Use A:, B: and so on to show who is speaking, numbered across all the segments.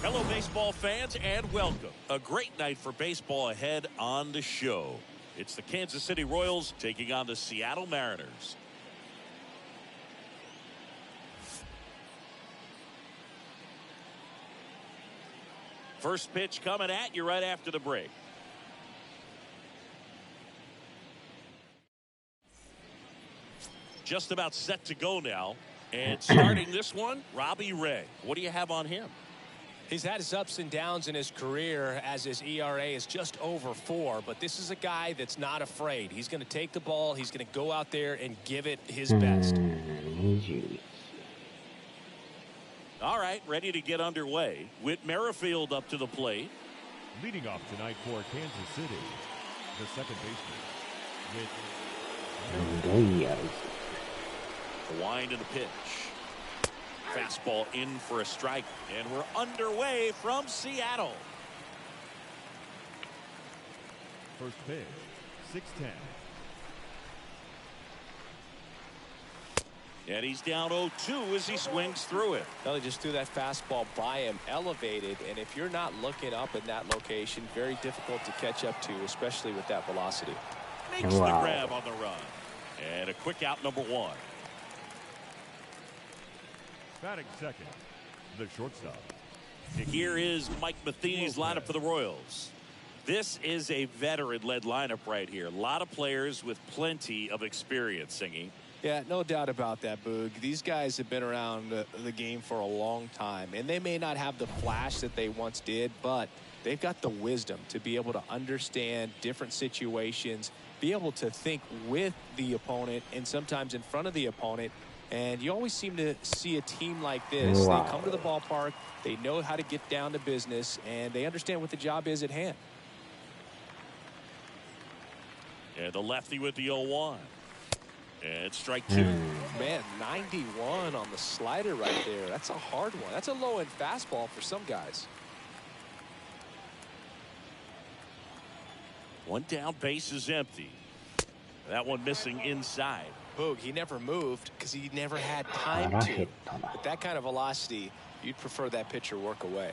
A: Hello, baseball fans, and welcome. A great night for baseball ahead on the show. It's the Kansas City Royals taking on the Seattle Mariners. First pitch coming at you right after the break. Just about set to go now. And starting this one, Robbie Ray. What do you have on him?
B: He's had his ups and downs in his career as his ERA is just over 4. But this is a guy that's not afraid. He's going to take the ball. He's going to go out there and give it his best.
A: All right, ready to get underway. Whit Merrifield up to the plate.
C: Leading off tonight for Kansas City, the second baseman,
A: The wind of the pitch. Fastball in for a strike, and we're underway from Seattle.
C: First pitch, 6-10.
A: And he's down 0-2 as he swings through it.
B: Well, he just threw that fastball by him, elevated, and if you're not looking up in that location, very difficult to catch up to, especially with that velocity.
A: Makes the grab on the run. And a quick out, number 1.
C: Batting second, the shortstop.
A: Here is Mike Matheny's lineup for the Royals. This is a veteran-led lineup right here. A lot of players with plenty of experience, Singy.
B: Yeah, no doubt about that, Boog. These guys have been around the game for a long time, and they may not have the flash that they once did, but they've got the wisdom to be able to understand different situations, be able to think with the opponent and sometimes in front of the opponent. And you always seem to see a team like this. They come to the ballpark, they know how to get down to business, and they understand what the job is at hand.
A: And the lefty with the 0-1. And strike 2.
B: Man, 91 on the slider right there. That's a hard one. That's a low-end fastball for some guys.
A: One down, base is empty. That one missing inside.
B: Boog, he never moved because he never had time to. With that kind of velocity, you'd prefer that pitcher work away.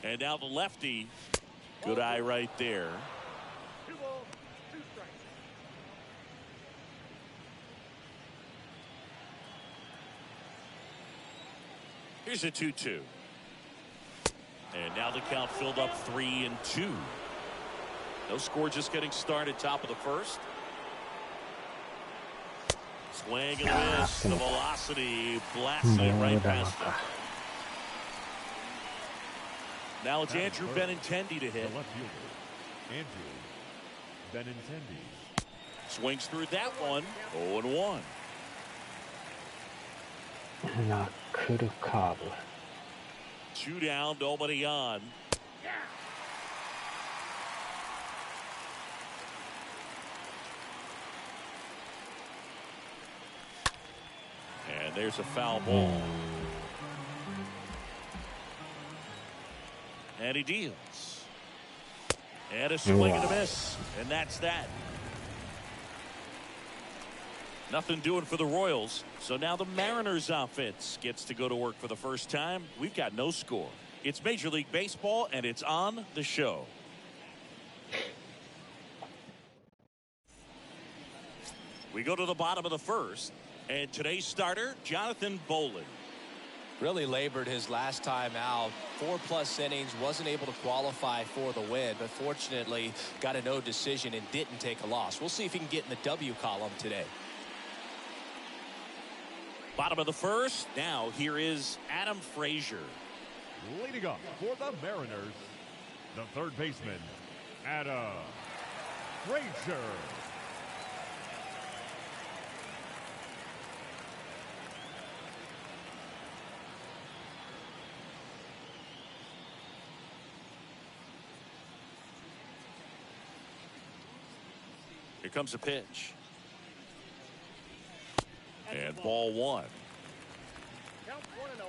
A: And now the lefty. Good eye right there. Here's a 2-2. And now the count filled up 3-2. No score, just getting started, top of the first. Swing and miss. The velocity blasting it right past him. Now it's Andrew Benintendi to hit.
C: The left fielder, Andrew Benintendi.
A: Swings through that one. 0-1. Two down, nobody on. And there's a foul ball. And he deals. And a swing and a miss. And that's that. Nothing doing for the Royals. So now the Mariners offense gets to go to work for the first time. We've got no score. It's Major League Baseball, and it's on the show. We go to the bottom of the first. And today's starter, Jonathan Bolin.
B: Really labored his last time out. 4+ innings, wasn't able to qualify for the win, but fortunately got a no decision and didn't take a loss. We'll see if he can get in the W column today.
A: Bottom of the first. Now here is Adam Frazier.
C: Leading up for the Mariners, the third baseman, Adam Frazier.
A: Here comes a pitch. And ball 1.
D: Count 1-0.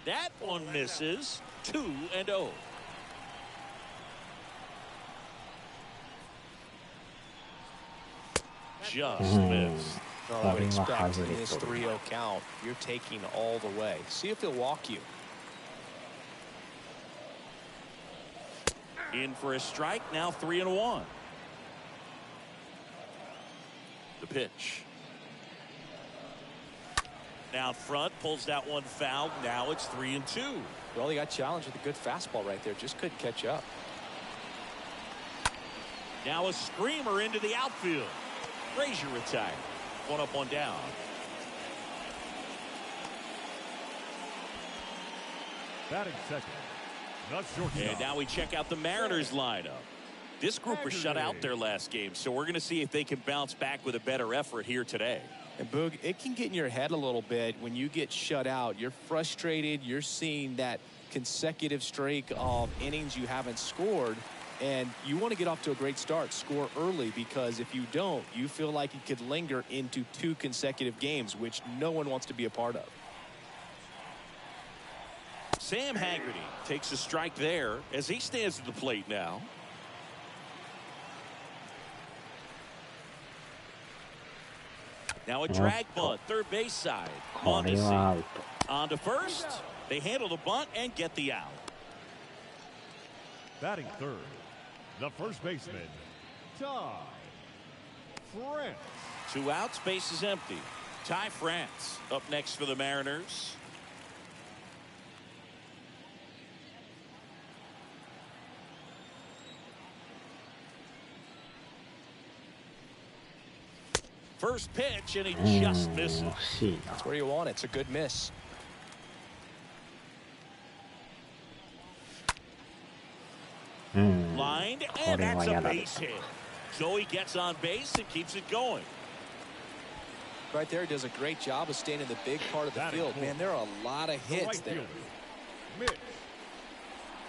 A: That one misses. 2-0. Just missed.
B: Oh, I would expect in this 3-0 count, you're taking all the way. See if he'll walk you.
A: In for a strike, now 3-1. The pitch. Down front, pulls that one foul. Now it's 3-2.
B: Well, he got challenged with a good fastball right there. Just couldn't catch up.
A: Now a screamer into the outfield. Frazier retired. One up, one down.
C: Batting second. Not shortstop.
A: And now we check out the Mariners lineup. This group was shut out their last game, so we're going to see if they can bounce back with a better effort here today.
B: And Boog, it can get in your head a little bit when you get shut out. You're frustrated. You're seeing that consecutive streak of innings you haven't scored. And you want to get off to a great start, score early, because if you don't, you feel like it could linger into 2 consecutive games, which no one wants to be a part of.
A: Sam Haggerty takes a strike there as he stands at the plate now. Now a drag bunt, third base side. Mondesi on to first. They handle the bunt and get the out.
C: Batting third. The first baseman, Ty France.
A: 2 outs, base is empty. Ty France up next for the Mariners. First pitch, and he just misses.
B: That's where you want it. It's a good miss.
A: Lined, and that's a base hit. Joey gets on base and keeps it going.
B: Right there, he does a great job of staying in the big part of the field. Man, there are a lot of hits there.
C: Mitch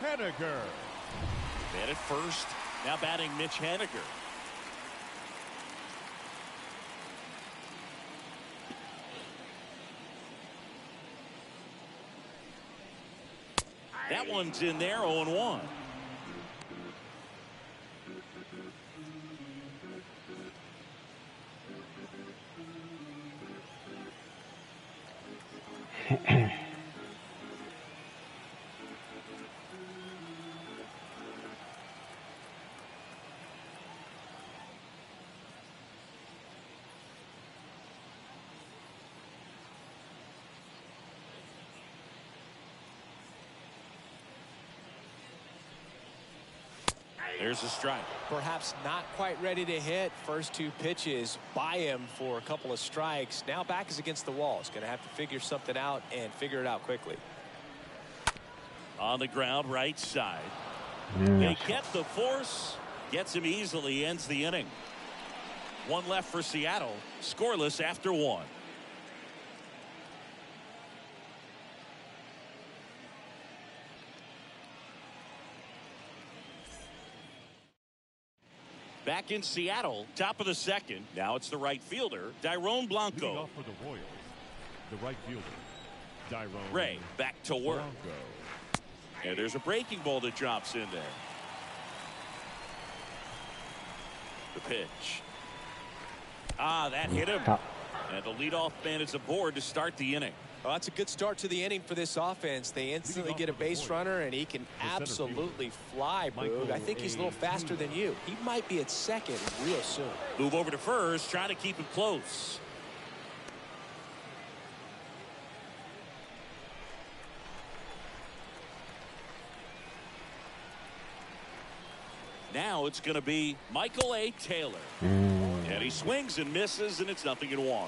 C: Haniger.
A: Man at first. Now batting Mitch Haniger. That one's in there, 0-1. There's a strike.
B: Perhaps not quite ready to hit. First 2 pitches by him for a couple of strikes. Now back is against the wall. He's going to have to figure something out and figure it out quickly.
A: On the ground, right side. They get the force. Gets him easily, ends the inning. 1 left for Seattle. Scoreless after 1. Back in Seattle, top of the second. Now it's the right fielder, Dairon Blanco.
C: Leading off for the Royals, the right fielder, Dairon
A: Ray back to work.
C: Blanco.
A: And there's a breaking ball that drops in there. The pitch. That hit him. And the leadoff man is aboard to start the inning.
B: Well, that's a good start to the inning for this offense. They instantly get a base runner, and he can absolutely fly, Boog. I think he's a little faster than you. He might be at second real soon.
A: Move over to first, trying to keep it close. Now it's going to be Michael A. Taylor. And he swings and misses, and it's 0-1.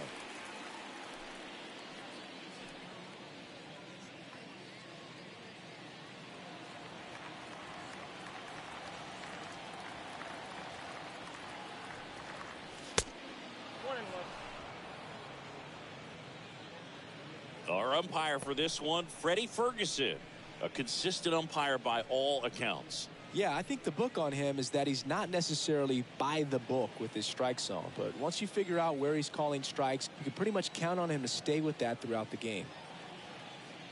A: Our umpire for this one, Freddie Ferguson, a consistent umpire by all accounts.
B: Yeah, I think the book on him is that he's not necessarily by the book with his strike zone. But once you figure out where he's calling strikes, you can pretty much count on him to stay with that throughout the game.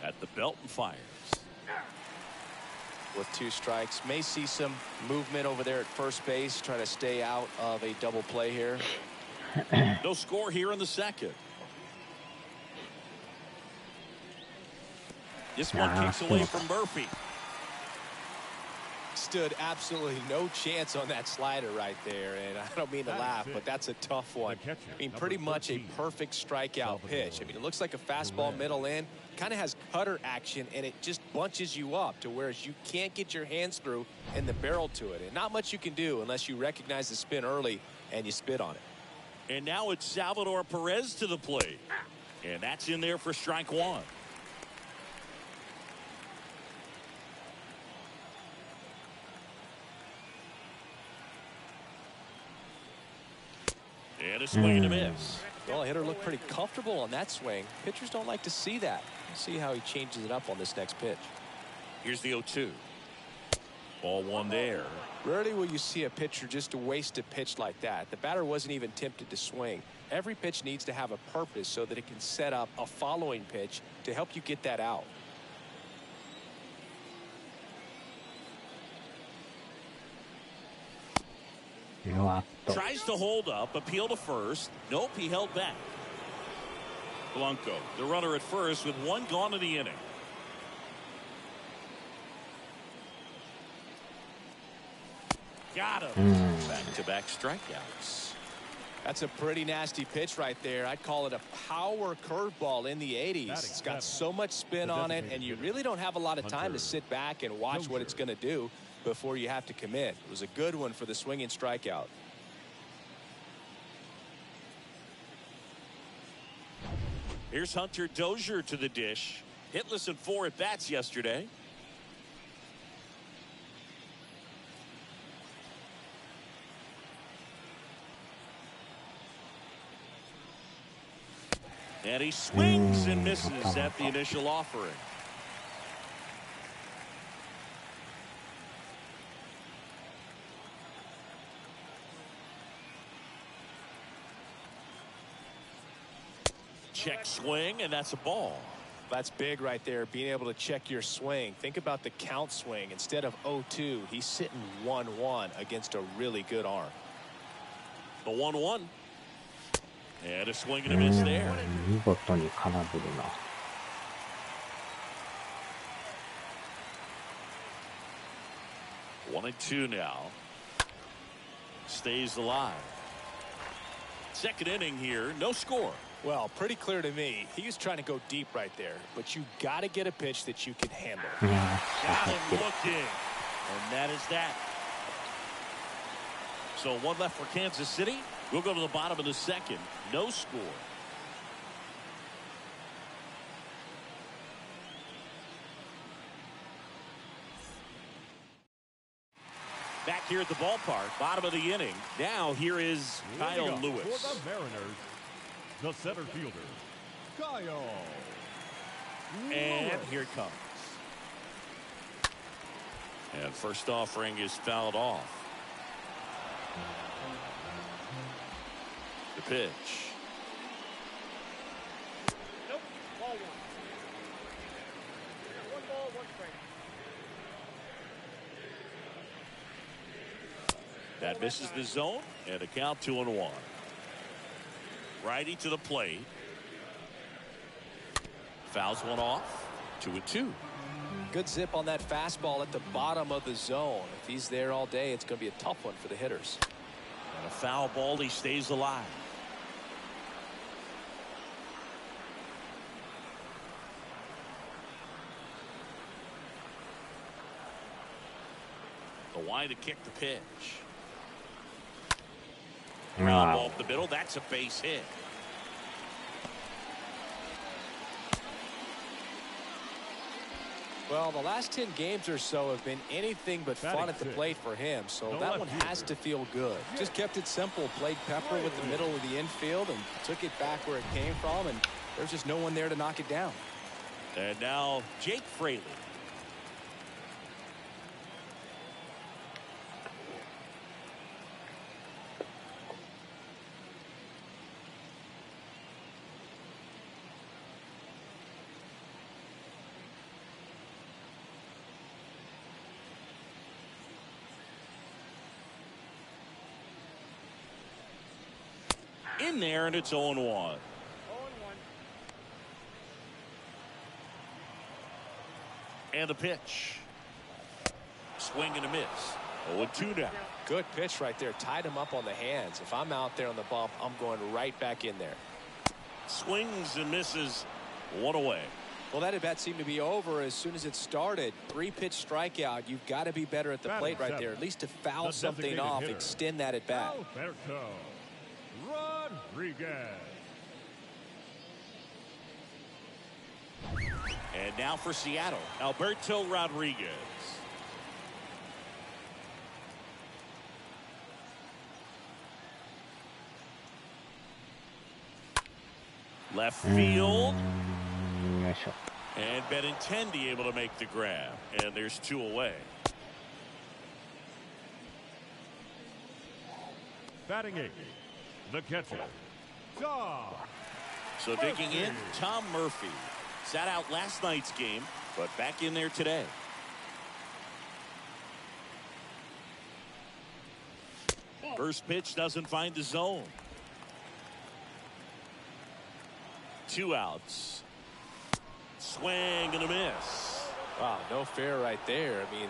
A: At the belt and fires.
B: With 2 strikes, may see some movement over there at first base, try to stay out of a double play here.
A: No score here in the second. This one kicks away from Murphy.
B: Stood absolutely no chance on that slider right there, and I don't mean to laugh, but that's a tough one. I mean, pretty much a perfect strikeout pitch. I mean, it looks like a fastball middle in, kind of has cutter action, and it just bunches you up to where you can't get your hands through and the barrel to it, and not much you can do unless you recognize the spin early and you spit on it.
A: And now it's Salvador Perez to the plate, and that's in there for strike one. And a swing and a miss.
B: Well, hitter looked pretty comfortable on that swing. Pitchers don't like to see that. Let's see how he changes it up on this next pitch.
A: Here's the 0-2. Ball one there.
B: Rarely will you see a pitcher just waste a pitch like that. The batter wasn't even tempted to swing. Every pitch needs to have a purpose so that it can set up a following pitch to help you get that out.
A: Tries to hold up, appeal to first. Nope, he held back. Blanco, the runner at first with one gone in the inning. Got him. Back-to-back strikeouts.
B: That's a pretty nasty pitch right there. I'd call it a power curveball in the 80s. It's got so much spin on it, and you really don't have a lot of time to sit back and watch what it's going to do before you have to commit. It was a good one for the swinging strikeout.
A: Here's Hunter Dozier to the dish. Hitless in 4 at-bats yesterday. And he swings and misses at the initial offering. Check swing, and that's a ball.
B: That's big right there, being able to check your swing. Think about the count swing. Instead of 0-2, he's sitting 1-1 against a really good arm.
A: The 1-1. And a swing and a miss there.
E: 見事に空振るな。
A: One and two now. Stays alive. Second inning here, no score.
B: Well, pretty clear to me. He was trying to go deep right there, but you got to get a pitch that you can handle.
E: いやー、
A: Got him looking. And that is that. So one left for Kansas City. We'll go to the bottom of the second. No score. Back here at the ballpark, bottom of the inning. Now here is Kyle Lewis.
C: For the Mariners, the center fielder, Kyle
A: And
C: Lewis.
A: here it comes. And first offering is fouled off. The pitch.
D: Nope. Ball one. One ball, one strike.
A: That misses the zone, and a count 2-1. Righty to the plate. Fouls one off. 2-2.
B: Good zip on that fastball at the bottom of the zone. If he's there all day, it's going to be a tough one for the hitters.
A: And a foul ball, he stays alive. The wide to kick the pitch. Ground ball up the middle. That's a base hit.
B: Well, the last 10 games or so have been anything but fun at the plate for him, so that one has to feel good. Just kept it simple, played pepper with the middle of the infield and took it back where it came from, and there's just no one there to knock it down.
A: And now Jake Fraley. in there, and it's 0-1.
D: 0-1.
A: And the pitch. Swing and a miss. 0-2 now.
B: Good pitch right there. Tied him up on the hands. If I'm out there on the bump, I'm going right back in there.
A: Swings and misses. 1 away.
B: Well, that at bat seemed to be over as soon as it started. 3-pitch strikeout. You've got to be better at the plate right there. At least to foul something off, extend that at bat.
C: Alberto Rodriguez.
A: And now for Seattle, Alberto Rodriguez. Left field.
E: よいしょ。
A: And Benintendi able to make the grab. And there's 2 away.
C: Batting 8, the catcher, Tom.
A: So digging in, Tom Murphy. Sat out last night's game, but back in there today. First pitch doesn't find the zone. 2 outs. Swing and a miss.
B: Wow, no fair right there. I mean,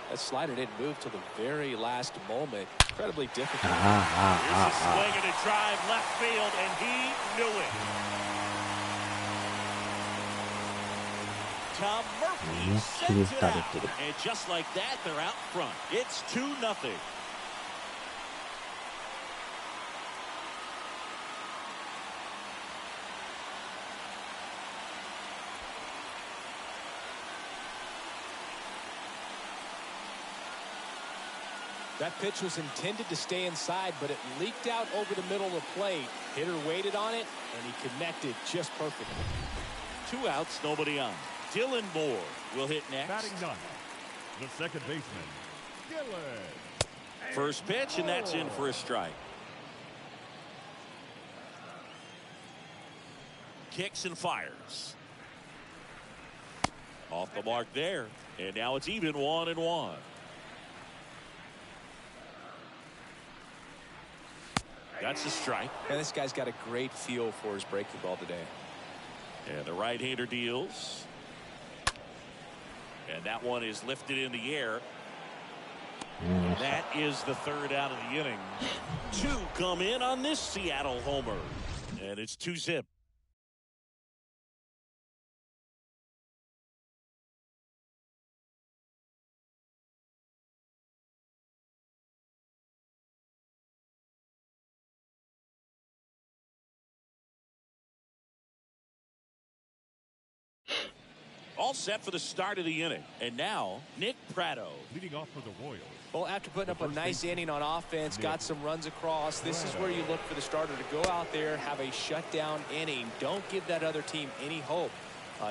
B: that slider didn't move till the very last moment. Incredibly difficult.
A: Here's a swing and a drive left field, and he knew it. Tom Murphy sends it out. And just like that, they're out front. It's 2-0.
B: That pitch was intended to stay inside, but it leaked out over the middle of the plate. Hitter waited on it, and he connected just perfectly.
A: 2 outs, nobody on. Dylan Moore will hit next.
C: Batting 9, the second baseman, Dylan.
A: First pitch, and that's in for a strike. Kicks and fires. Off the mark there, and now it's even 1-1. That's a strike.
B: And this guy's got a great feel for his breaking ball today.
A: And the right-hander deals. And that one is lifted in the air. And that is the 3rd out of the inning. 2 come in on this Seattle homer. And it's 2-zip. All set for the start of the inning. And now, Nick Pratto.
C: Leading off for the Royals.
B: Well, after putting up a nice inning on offense, got some runs across, this is where you look for the starter to go out there, have a shutdown inning. Don't give that other team any hope.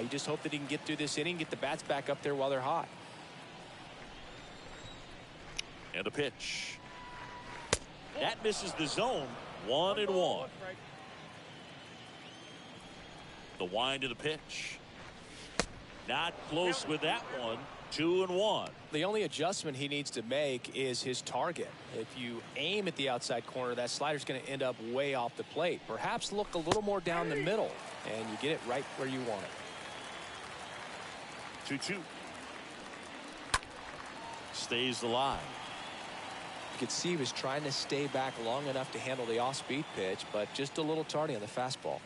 B: You just hope that he can get through this inning, get the bats back up there while they're hot.
A: And a pitch. That misses the zone. 1-1. The wind of the pitch. Not close with that one. 2-1.
B: The only adjustment he needs to make is his target. If you aim at the outside corner, that slider's going to end up way off the plate. Perhaps look a little more down the middle, and you get it right where you want it.
A: 2-2. Stays alive.
B: You could see he was trying to stay back long enough to handle the off-speed pitch, but just a little tardy on the fastball.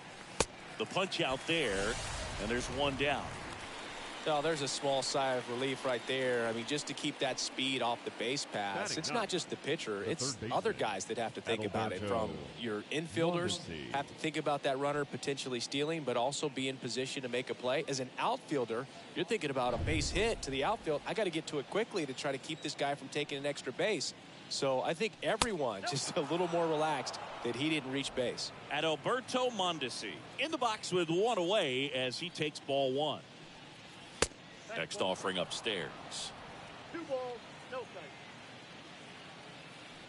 A: The punch out there, and there's 1 down.
B: Oh, there's a small sigh of relief right there. I mean, just to keep that speed off the base pass. It's not just the pitcher. It's other guys that have to think about it. From your infielders, have to think about that runner potentially stealing, but also be in position to make a play. As an outfielder, you're thinking about a base hit to the outfield. I got to get to it quickly to try to keep this guy from taking an extra base. So I think everyone just a little more relaxed that he didn't reach base.
A: Adalberto Mondesi in the box with 1 away as he takes ball 1. Next offering upstairs.
D: 2 balls, no strikes.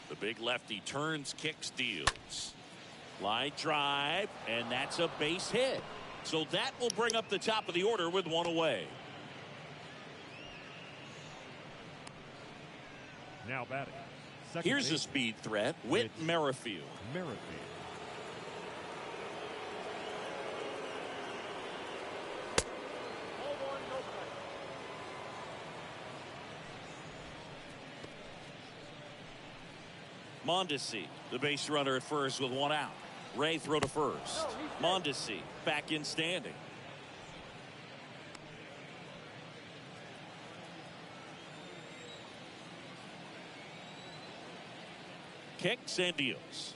A: The big lefty turns, kicks, deals. Line drive, and that's a base hit. So that will bring up the top of the order with 1 away.
C: Now batting. Second
A: Here's a
C: base,
A: speed threat, Whit Merrifield.
C: Merrifield.
A: Mondesi, the base runner at first with one out. Ray throw to first. Mondesi back in standing. Kicks and deals.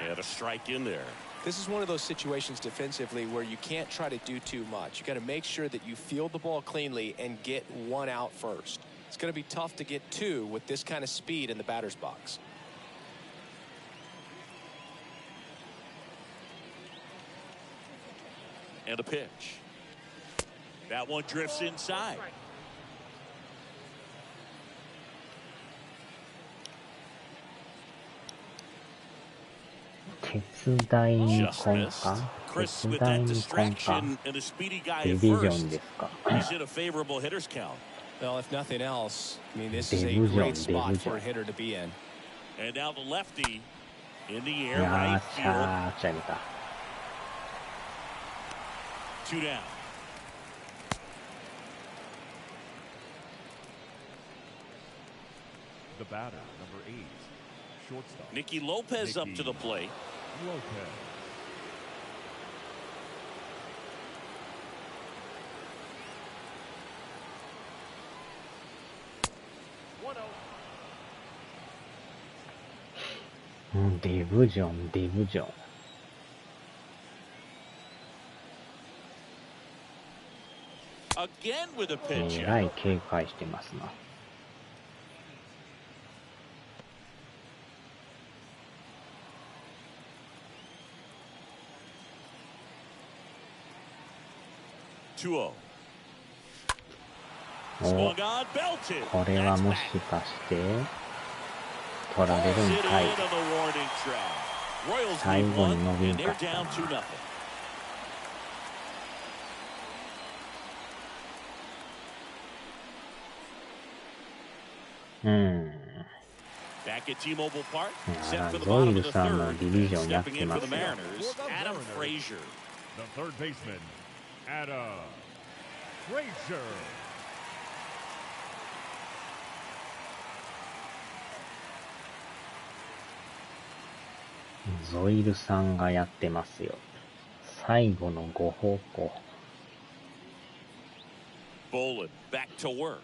A: And a strike in there.
B: This is one of those situations defensively where you can't try to do too much. You got to make sure that you field the ball cleanly and get one out first. It's going to be tough to get two with this kind of speed in the batter's box.
A: And a pitch. That one drifts inside.
E: Chris with that
A: distraction and a speedy guy at first. He's in a favorable hitter's count.
B: Well, if nothing else, I mean, this is a great spot for a hitter to be in.
A: And now the lefty in the air, right field. 2 down.
C: The batter, number 8, shortstop.
A: Nicky Lopez up to the plate.
C: Lopez.
E: Division.
A: Again with a pitch.
E: えらい警戒してますな。
A: 2-0.
E: お、これはもしかして取られるんかい。最後に伸びんかったな。
A: Back at T-Mobile Park,
E: い
A: set
E: や
A: for the
E: ロイ
A: bottom
E: ル
A: of the
E: さんの
A: third.
E: ディビジョンやっ
A: Stepping
E: て
A: in
E: ま
A: for
E: す
A: the
E: よ。
A: Mariners, Adam Frazier.
C: The third baseman, Adam Frazier.
E: ゾイルさんがやってますよ。最後のご奉公。
A: Bolin back to work.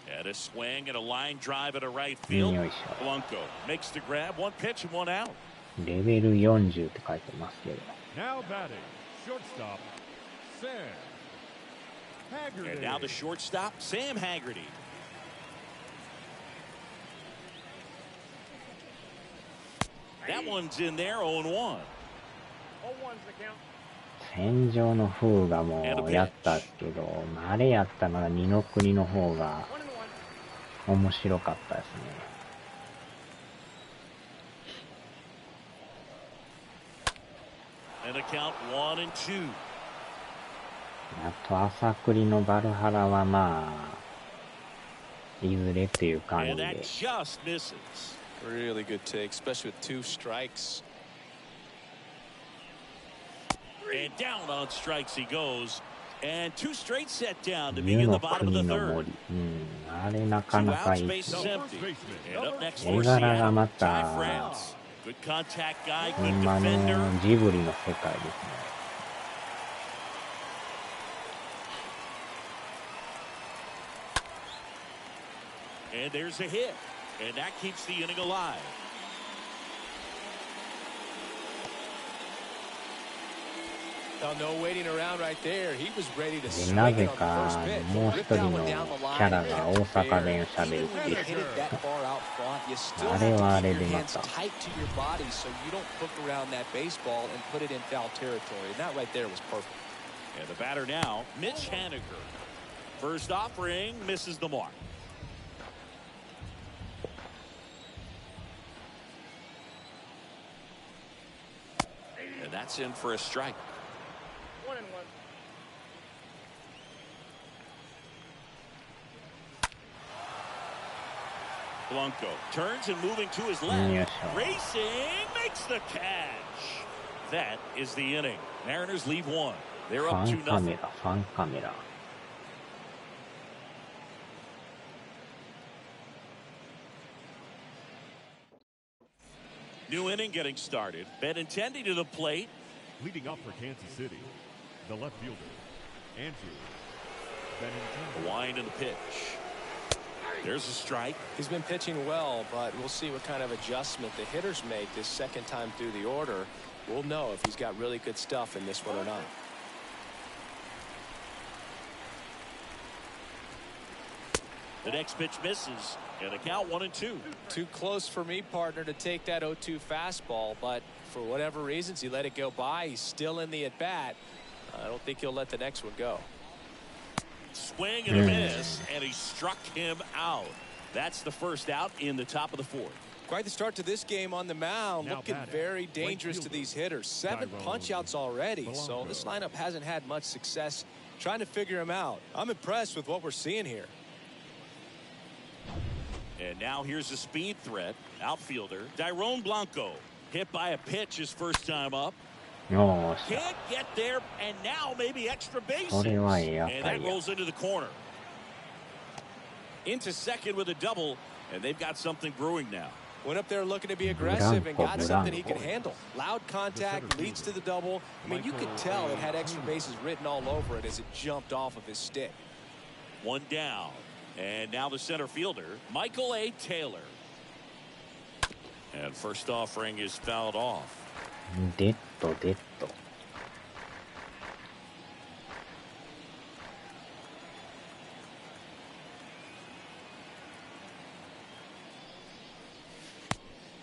A: And a swing and a line drive at a right field.
E: よいしょ。
A: Blanco makes the grab, one pitch and one out.
E: レベル40って書いてますけど。
C: Now batting, shortstop, Sam Haggerty.
A: And now the shortstop, Sam Haggerty. That one's in there, 0-1.
D: 0-1's the count.
E: 戦場の風がもうやったけど、あれやったのが二の国の方が面白かったですね。
A: And the count 1-2.
E: あと朝栗のバルハラはまあいずれっていう感じ
A: And
E: で。
A: that just misses.
B: Really good take, especially with 2 strikes.
A: And down on strikes he goes. And 2 straight set down to
E: 湯
A: begin
E: の
A: the bottom of the
E: 国の
A: third.
E: 森。あれなか
A: 2
E: なか
A: outs,
E: いい
A: base
E: です
A: is
E: ね。
A: empty. And up next
E: 絵
A: for
E: 柄が
A: Seattle,
E: ま
A: Ty
E: た
A: France. Good contact guy,
E: ほ
A: good
E: んまの
A: defender.
E: ジブリの世界ですね。
A: And there's a hit. And that keeps the inning alive.
B: Now, no waiting around right there. He was ready to
E: で
B: swing
E: な
B: it
E: ぜ
B: on the
E: か
B: first pitch.
E: もう一
B: Ripped
E: 人
B: that
E: の
B: one
E: キ
B: down the
E: ャ
B: line.
E: ラが大阪弁をしゃべる
B: Even
E: って
B: when
E: い
B: you
E: う。
B: hit it that far out front, you still
E: あ
B: have
E: れ
B: to
E: はあ
B: keep
E: れ
B: your
E: でま
B: hands
E: た。
B: tight to your body so you don't hook around that baseball and put it in foul territory. And that right there was perfect.
A: And the batter now, Mitch Haniger. First offering misses the mark. And that's in for a strike.
D: 1-1.
A: Blanco turns and moving to his left. Racing makes the catch. That is the inning. Mariners leave 1. They're
E: フ
A: up
E: ァンカメ
A: 2-0.
E: ラ、ファンカメラ。
A: New inning getting started. Benintendi to the plate.
C: Leading up for Kansas City, the left fielder, Andrew Benintendi.
A: The wind and the pitch. There's a strike.
B: He's been pitching well, but we'll see what kind of adjustment the hitters make this second time through the order. We'll know if he's got really good stuff in this one or not.
A: The next pitch misses, and a count 1-2.
B: Too close for me, partner, to take that 0-2 fastball, but for whatever reasons, he let it go by. He's still in the at-bat. I don't think he'll let the next one go.
A: Swing and a miss, and he struck him out. That's the first out in the top of the fourth.
B: Quite the start to this game on the mound.
C: Now
B: looking
C: batting,
B: very dangerous to these hitters. 7 punch-outs already, so
C: Blanco.
B: this lineup hasn't had much success trying to figure him out. I'm impressed with what we're seeing here.
A: And now here's a speed threat. Outfielder, Dairon Blanco. Hit by a pitch his first time up.
E: よーし。
A: Can't get there, and now maybe extra bases.
E: これはいいやっ
A: And
E: ぱ
A: that
E: りや。
A: rolls into the corner. Into second with a double, and they've got something brewing now.
B: Went up there looking to be aggressive and got
E: Blanco.
B: something he can handle. Loud contact leads to the double. I mean, you could tell it had extra bases written all over it as it jumped off of his stick.
A: One down. And now the center fielder, Michael A. Taylor. And first offering is fouled off.
E: デッドデッド。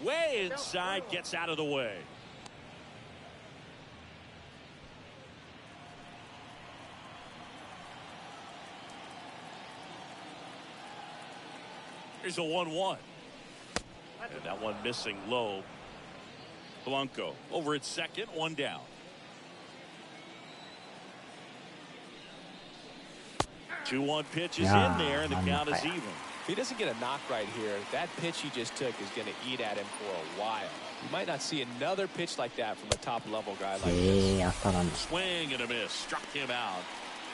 A: Way inside, gets out of the way. Here's a 1-1. And that one missing low. Blanco over at second, one down. Two-one pitch is in there, and the count is even.
B: If he doesn't get a knock right here, that pitch he just took is going to eat at him for a while. You might not see another pitch like that from a top-level guy like this.
E: 当たらんの。
A: Swing and a miss. Struck him out.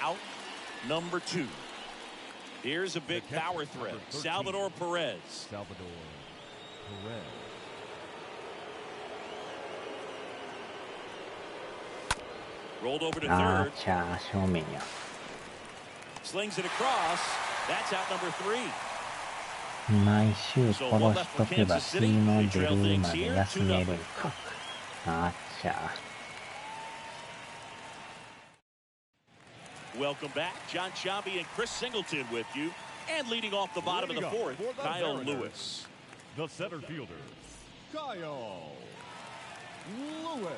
A: Out number 2. Here's a big power threat. Salvador Perez.
C: Salvador Perez.
A: Rolled over to
E: あ
A: third.
E: ー、じゃあ正面や。
A: Slings it across. That's out number 3.
E: 毎週殺しとけば次の出るまで休めるんか。あっちゃ。
A: Welcome back. John Sciambi and Chris Singleton with you. And leading off the bottom of the
C: Leading
A: fourth,
C: off for the
A: Kyle
C: Mariners,
A: Lewis.
C: The center fielder, Kyle Lewis.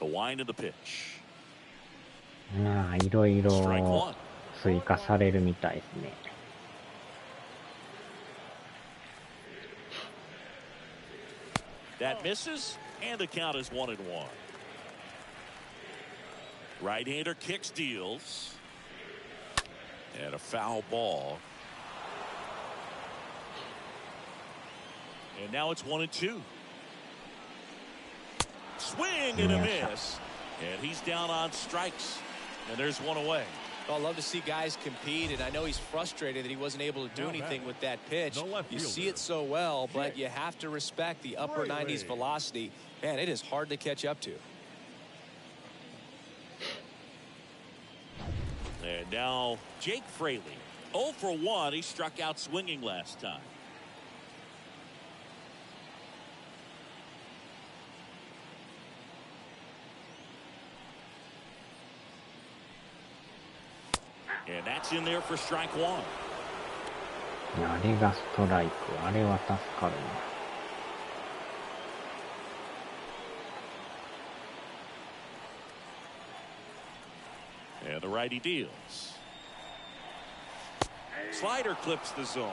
A: The wind of the pitch.
E: まあ、いろいろ
A: Strike one.
E: 追加されるみたいですね。
A: That misses, and the count is 1-1. Right-hander kicks, deals. And a foul ball. And now it's 1-2. Swing and a miss. And he's down on strikes. And there's one away.
B: Well, I love to see guys compete, and I know he's frustrated that he wasn't able to do anything with that pitch. You see it so well, but you have to respect the upper 90s velocity. Man, it is hard to catch up to.
A: And now Jake Fraley. 0 for 1. He struck out swinging last time. And that's in there for strike one.
E: あれがストライク。あれは助かるな。
A: And the righty deals. Slider clips the zone.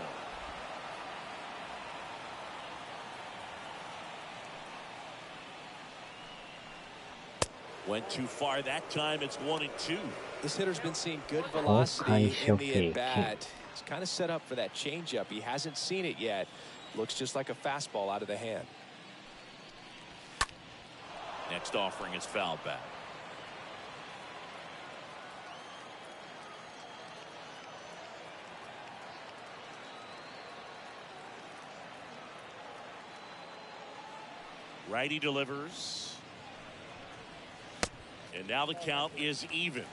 A: Went too far that time. It's 1-2.
B: This hitter's been seeing good velocity in the at-bat. He's kind of set up for that changeup. He hasn't seen it yet. Looks just like a fastball out of the hand.
A: Next offering is fouled back. Righty delivers. And now the count is even.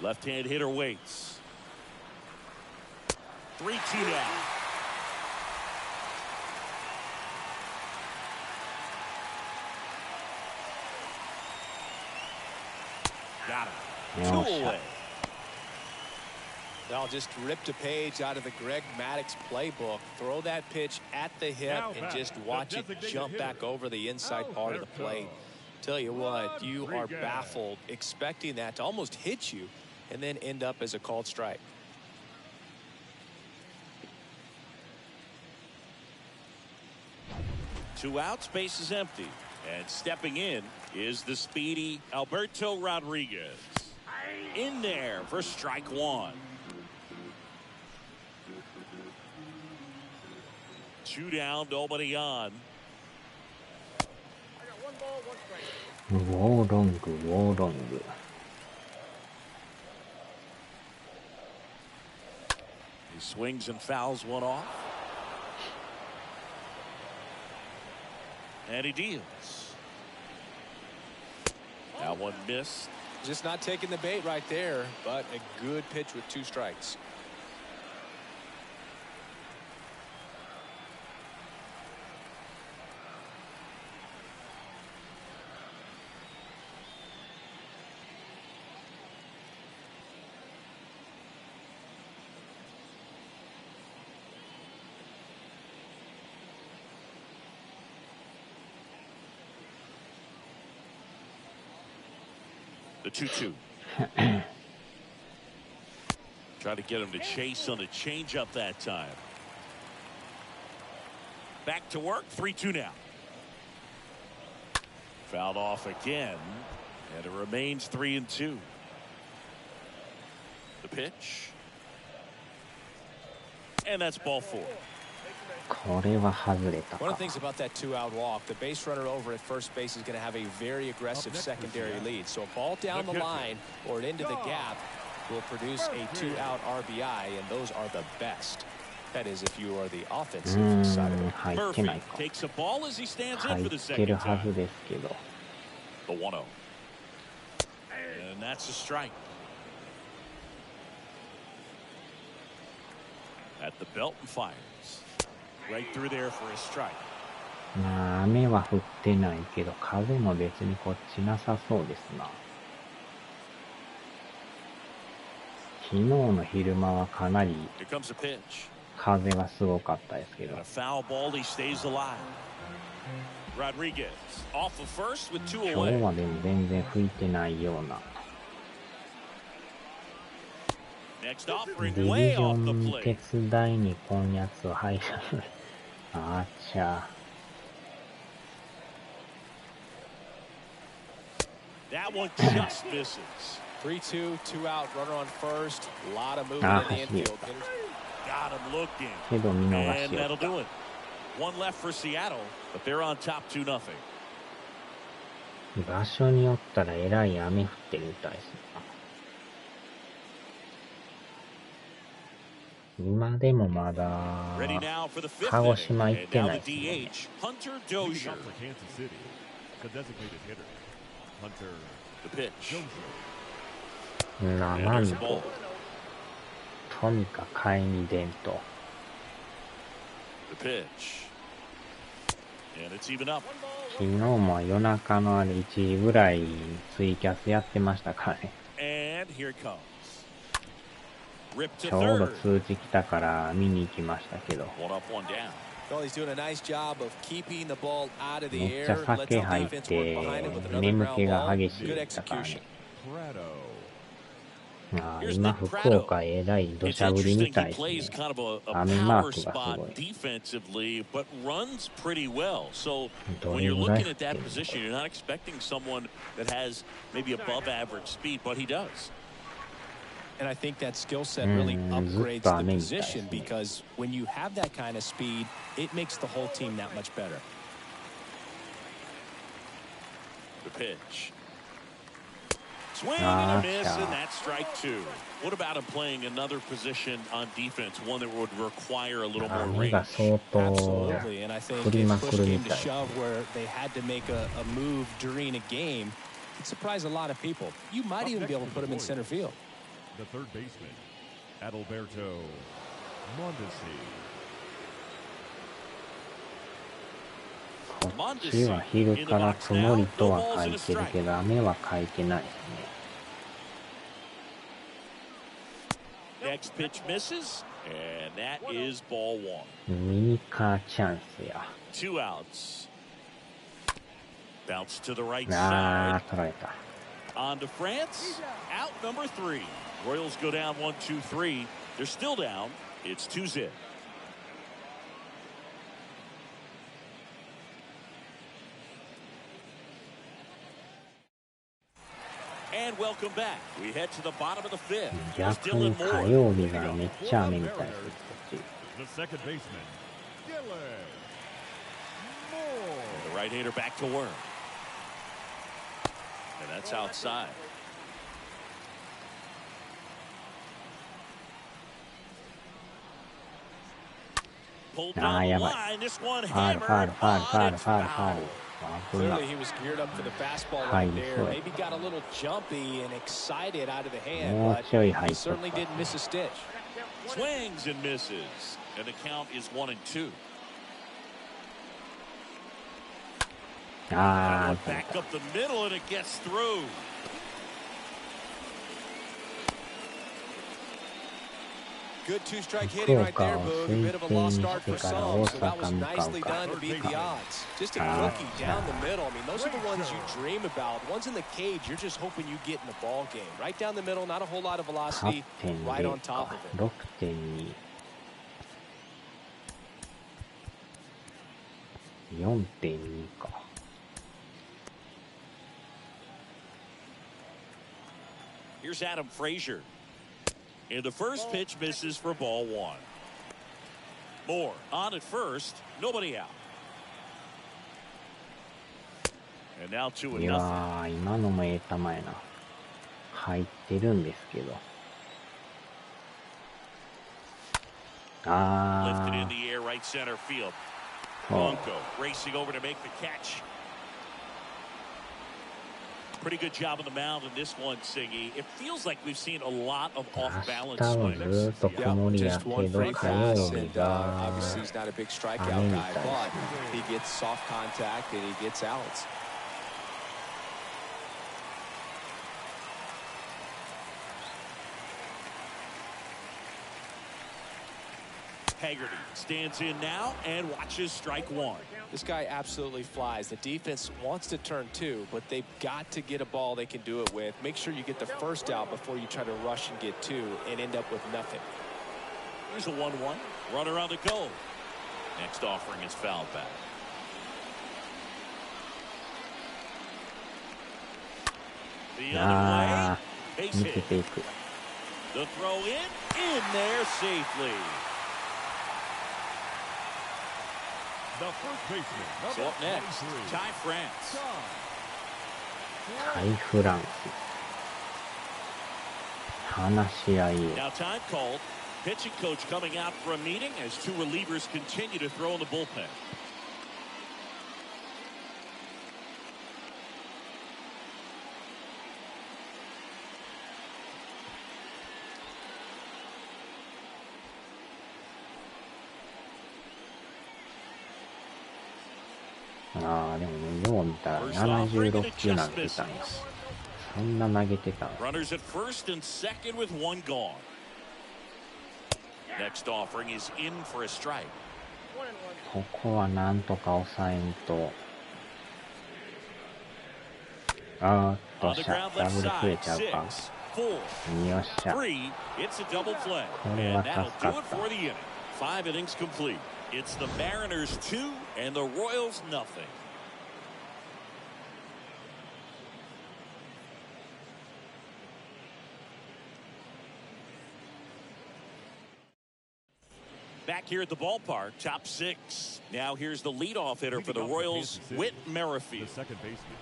A: Left-hand hitter waits. 3-2 now. Got him. Two away.
B: Now just ripped a page out of the Greg Maddux playbook. Throw that pitch at the hip and just watch it jump back over the inside part of the plate. Tell you what, you are baffled expecting that to almost hit you and then end up as a called strike.
A: Two outs, base is empty. And stepping in is the speedy Alberto Rodriguez. In there for strike one. 2 down, nobody on.
D: I got 1 ball, 1 strike.
E: ウォーロング、ウォーロング。
A: He swings and fouls one off. And he deals. That one missed.
B: Just not taking the bait right there, but a good pitch with 2 strikes.
A: The 2-2. Try to get him to chase on a changeup that time. Back to work. 3-2 now. Fouled off again, and it remains 3-2. The pitch, and that's ball 4.
E: これは外れた
B: One of
E: か。
B: the things about that 2-out walk, the base runner over at first base is going to have a very aggressive secondary lead. So a ball down the line or an into the gap will produce a 2-out RBI, and those are the best. That is, if you are the offensive side of it.
E: 入ってない
A: Murphy
E: か。
A: takes a ball as he stands
E: 入
A: in
E: っ
A: for the
E: てる
A: second
E: は
A: time.
E: ずですけど。
A: The 1-0. And that's a strike. At the belt and fires. Right through there for a strike.
E: まあ、雨は降ってないけど、風も別にこっちなさそうですな。昨日の昼間はかなり
A: Here comes a pitch.
E: 風がすごかったですけど
A: And a。foul ball, he stays alive. Rodriguez off of first with 2
E: 今日
A: away.
E: はでも全然吹いてないような。
A: Next
E: デ
A: offering
E: ィビジ
A: way
E: ョ
A: off the
E: ン
A: plate.
E: 手伝いにこんやつを配車する。あっちゃ。
A: That one just misses.
B: 3-2, 2-out, runner on first. A lot of movement in the infield.
A: Got him looking.
E: けど見逃
A: And
E: しよ
A: that'll
E: った。
A: do it. One left for Seattle, but they're on top 2-0.
E: 場所によったらえらい雨降ってるみたいですね。今でもまだ
A: Ready now for the fifth
E: 鹿児島
A: inning.
E: 行って
A: And
E: な
A: now
E: い
A: the
E: ですね。
A: DH, Hunter
C: Leading
A: Dozier.
C: up for Kansas City, the designated hitter, Hunter
A: The pitch.
C: Dozier.
E: な
A: And
E: なん
A: there's a
E: と
A: ball.
E: とにかく買いに出んと。
A: The pitch. And it's even up.
E: 昨日も夜中のあれ1時ぐらいツイキャスやってましたからね。
A: And here it comes. Rip
E: ち
A: to
E: ょうど
A: third.
E: 通知来たから見に行きましたけど。
A: One up, one down.
B: Well, he's doing a nice job of keeping the ball out of the
E: めっ
B: air.
E: ちゃ
B: Lets
E: 酒
B: the
E: 入っ
B: defense work
E: て
B: behind him with another
E: 眠
B: ground
E: 気が
B: ball.
E: 激しい
B: Good
E: だから
B: execution.
E: ね。
C: Prado.
E: ああ、
A: Here's
E: 今
A: Nick
E: 福
A: Pratto.
E: 岡えらい土
A: It's
E: 砂降りみ
A: interesting.
E: た
A: He
E: い
A: plays
E: ですね。
A: kind of a
E: 雨マ
A: power
E: ークがす
A: spot
E: ごい。
A: defensively, but runs pretty well. So
E: ど
A: when
E: れ
A: you're
E: ぐらい
A: looking
E: 降
A: at
E: って
A: that
E: るのこ
A: position,
E: れ。
A: you're not expecting someone that has maybe above average speed, but he does.
B: And I think that skill set really
E: ずっ
B: upgrades
E: と
B: the
E: 雨みたいです
B: position
E: ね。
B: because when you have that kind of speed, it makes the whole team that much better.
A: The pitch. Swing and a miss, and that's strike two. What about him playing another position on defense, one that would require a little more
E: 雨が
A: range?
E: 相当
B: Absolutely, and I
E: 降
B: think
E: り
B: if
E: ま
B: push
E: くるみ
B: came to
E: たい。
B: shove where they had to make a move during a game, it surprised a lot of people. You might even be able to put him in center field.
C: The third baseman, Adalberto Mondesi.
E: こっちは昼から曇りとは書いてるけど、雨は書いてないですね。
A: Next pitch misses, and that is ball one.
E: ミニカーチャンスや。
A: Two outs. Bounce to the right
E: あ
A: side.
E: ー、取られた。
A: On to France. Out number three. Royals go down 1-2-3. They're still down. It's 2-0. And welcome back. We head to the bottom of the fifth.
E: 逆に火曜日がめっちゃ雨みたいです、こっち。
C: The second baseman, Dylan
A: The right-hander back to work. And that's outside. Pulled
E: あ
A: down
E: ー、
A: the
E: やばい。
A: line. This one
E: ファール、ファール、
A: hammered,
E: ファール、ファー
A: but
E: ル、
A: it's
E: ファール、ファール。
A: foul.
E: 危な
B: Clearly, he was geared up for the fastball
E: は
B: right
E: い、
B: there.
E: そうや。
B: Maybe got a little jumpy and excited out of the hand,
E: もう
B: but
E: ちょい入
B: he
E: っとっ
B: certainly
E: た。
B: didn't miss a stitch.
A: Swings and misses. And the count is 1-2.
E: あー、取られ
A: Back
E: た。
A: up the middle, and it gets through.
B: Good two-strike
E: 福
B: hitting right
E: 岡
B: there,
E: を
B: Boog. A
E: 推
B: bit of a
E: 定
B: lost
E: に
B: start
E: して
B: for
E: から
B: some,
E: 大
B: so that was
E: 阪向かう
B: nicely
E: か。
B: done to beat the odds. Just a cookie down the middle. I mean, those are the ones you dream about. Ones in the cage, you're just hoping you get in the ball game. Right down the middle, not a whole lot of velocity, right on top of it.
E: 6.2。4.2 か。
A: Here's Adam Frazier. And the first pitch misses for ball one. Moore on at first, nobody out. And now 2-0.
E: いやー、今のもええ球やな。入ってるんですけど。あ
A: Lifted in
E: ー、
A: the air, right center field.
E: そう。
A: Blanco racing over to make the catch. Pretty good job on the mound in this one, Siggy. It feels like we've seen a lot of
E: 明
A: off-balance
E: 日も
A: swings.
E: ずっと
B: Yeah,
E: 曇りや
B: just
E: け
B: one
E: ど、
B: free
E: 火曜
B: pass,
E: 日
B: and
E: が
B: obviously he's not a big strikeout
E: 雨み
B: guy,
E: たい。
B: but he gets soft contact and he gets outs.
A: Haggerty stands in now and watches strike one.
B: This guy absolutely flies. The defense wants to turn two, but they've got to get a ball they can do it with. Make sure you get the first out before you try to rush and get two and end up with nothing.
A: Here's a 1-1. Runner on the go. Next offering is fouled back. The
E: あ
A: other way.
E: ー、
A: Base
E: 抜け
A: hit.
E: ていく。
A: The throw in there safely.
C: The first baseman,
A: So
C: number
A: up next,
C: 23,
A: Ty France.
E: タイフランス。話し合いを。
A: Now time called. Pitching coach coming out for a meeting as two relievers continue to throw in the bullpen.
E: ああ、でもよう見たら76球投げてたんや。そんな投げてたんや。
A: Runners at first and second with one gone. Next offering is in for a strike.
E: ここはなんとか抑えんと。あーっと、ダブル増えちゃうか。
A: 4.
E: よっしゃ。
A: 3. It's a double play.
E: これは
A: And that'll
E: 助か
A: do
E: っ
A: it
E: た。
A: for the inning. 5 innings complete. It's the Mariners 2 and the Royals nothing. Back here at the ballpark, top 6. Now here's the leadoff hitter for the Royals, Whit Merrifield.
C: The second baseman,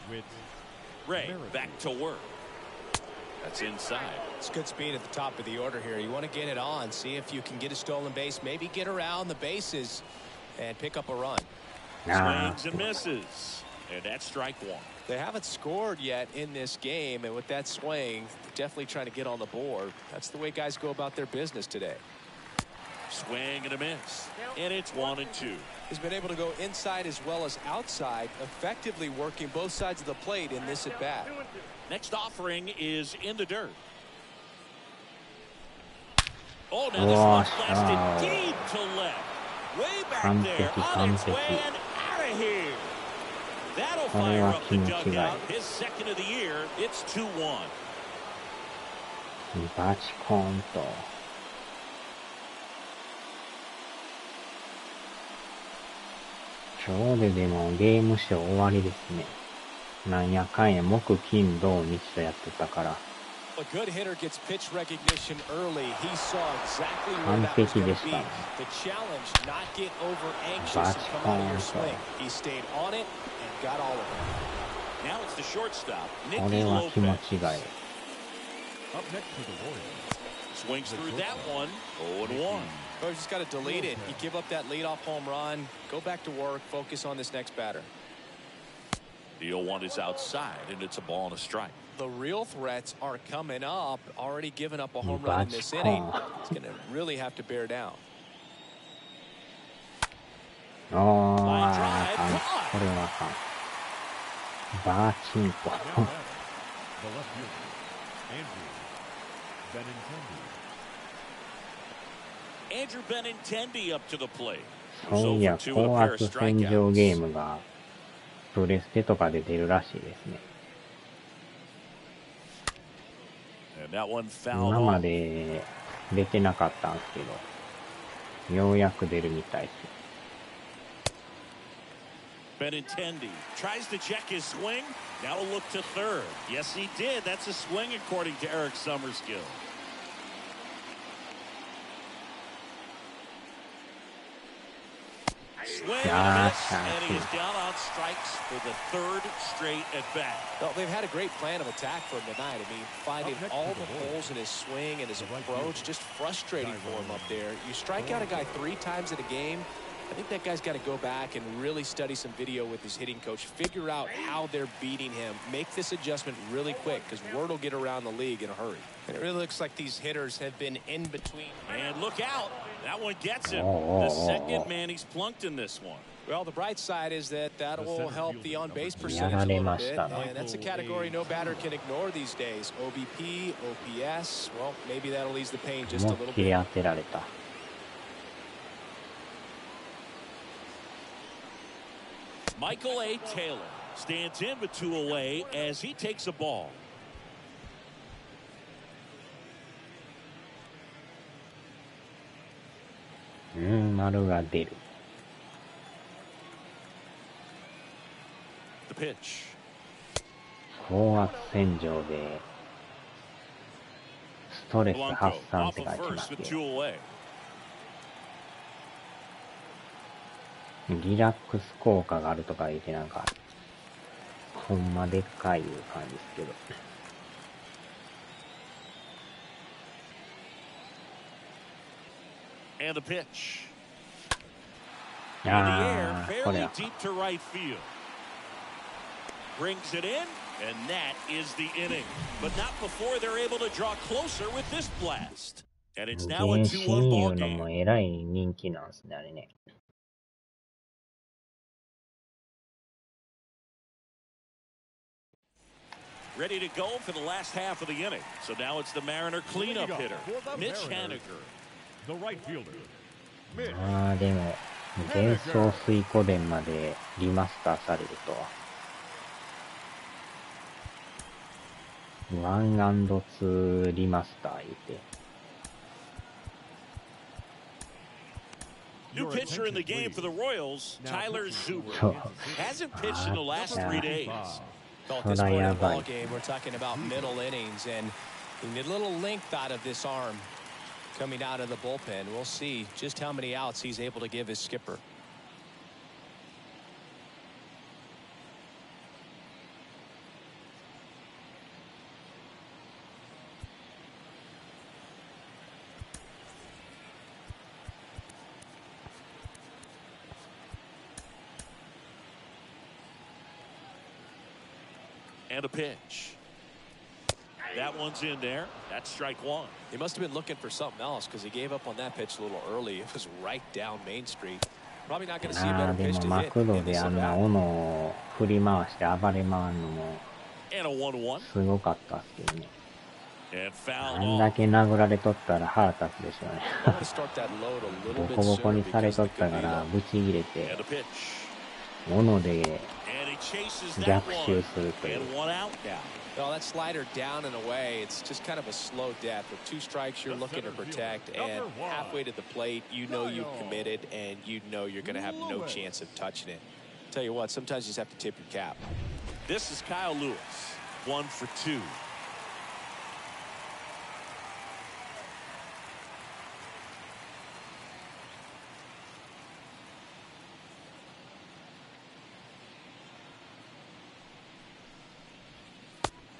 C: Whit
A: Ray
C: Merrifield.
A: back to work. That's inside.
B: It's good speed at the top of the order here. You want to get it on, see if you can get a stolen base, maybe get around the bases and pick up a run.
A: Swings and misses. And that's strike 1.
B: They haven't scored yet in this game, and with that swing, they're definitely trying to get on the board. That's the way guys go about their business today.
A: Swing and a miss. And it's 1 and 2.
B: He's been able to go inside as well as outside, effectively working both sides of the plate in this at bat.
A: Next offering is in the dirt. Oh, now this one blasted deep to left. Way back there, on its way and out of here. That'll fire up the dugout. His second of the year. It's 2-1.
E: バチコーンと。今日でもゲームショー終わりですね。なんやかんや木金土日とやってたから。
B: A good hitter gets pitch recognition early. He saw exactly where that was going to be. The challenge, not get over anxious and come out of your swing. He stayed on it and got all of it.
A: Now it's the shortstop,
E: こ
A: Nicky
E: れは気持
A: Lopez.
E: ちがいい。
C: Up next to the Warriors.
A: Swings through that one. 0-1.
B: Oh, just got to delete it. You give up that leadoff home run. Go back to work. Focus on this next batter.
A: The 0-1 is outside, and it's a ball and a strike.
B: The real threats are coming up. Already given up a home run in this inning. It's going to really have to bear down.
E: ああ、あかん。これはあかん。バーチンコ。
C: Now batting, the left fielder,
A: Andrew Benintendi up to the plate.
E: そういや、高圧洗浄ゲームがプレステとかで出るらしいですね。今まで出てなかったんですけど、ようやく出るみたいです。
A: Benintendi tries to check his swing. Now a look to third. Yes, he did. That's a swing according to Eric Summerskill. Swing and miss, and he is down on strikes for the third straight at bat.
B: Well, they've had a great plan of attack for him tonight. I mean, finding all the holes in his swing and his approach, just frustrating for him up there. You strike out a guy 3 times in a game, I think that guy's got to go back and really study some video with his hitting coach, figure out how they're beating him, make this adjustment really quick, because word will get around the league in a hurry. And it really looks like these hitters have been in between.
A: And look out. That one gets him. The second man he's plunked in this one.
B: Well, the bright side is that will help the on-base percentage a little bit, and that's a category no batter can ignore these days. OBP, OPS, well, maybe that'll ease the pain just a little bit.
A: Michael A. Taylor stands in with 2 away as he takes a ball.
E: The
A: pitch.
E: 高圧洗浄でストレス発散って書いてますよ。リラックス効果があるとか言ってなんかほんまでっかいいう感じですけど。
A: And the pitch.
E: ああ、これは。
A: Deep to right field. Brings it in, and that is the inning. But not before they're able to draw closer with this blast. And it's now a 2-1 ball game.
E: もえらい人気なんですね、あれね。
A: Ready to go for the last half of the inning. So now it's the Mariner cleanup hitter, Mitch Haniger.
C: The right fielder.
E: ああ、でも幻想水湖伝までリマスターされるとは。1&2 リマスター言うて。
F: New pitcher in the game for the Royals, Tyler Zuber.
E: そう。
F: Hasn't pitched in the last 3 days.
B: Well, at
E: そ
B: this
E: ら
B: point
E: や
B: in the
E: ば
B: ball
E: い。
B: game, we're talking about middle innings, and we need a little length out of this arm coming out of the bullpen. We'll see just how many outs he's able to give his skipper.
F: And a pitch. That one's in there. That's strike one.
B: He must have been looking for something else because he gave up on that pitch a little early. It was right down Main Street. Probably not going to see a
E: あ
B: better
E: あ、で
B: pitch
E: も
B: to
E: マ
B: hit
E: クド
B: in
E: で
B: this
E: あんな
B: at-bat.
E: 斧を振り回して暴れ回るのも
F: And a 1-1.
E: すごかったっすけどね。
F: And
E: あ
F: fouled
E: んだ
F: off.
E: け殴られとったら腹立つでしょうね。
B: I'm going to start that load a little
E: ボ
B: bit
E: コボコ
B: sooner
E: にされ
B: because
E: と
B: it
E: った
B: could
E: か
B: be
E: ら
B: low.
E: ブチ切れて
F: And a pitch.
E: 斧で
F: And he chases that
E: 逆
F: one.
E: 襲するという。
F: And one out now.
B: Well, that slider down and away, it's just kind of a slow death. With 2 strikes, you're looking to protect, and halfway to the plate, you know you've committed, and you know you're going to have no chance of touching it. Tell you what, sometimes you just have to tip your cap.
F: This is Kyle Lewis. 1 for 2.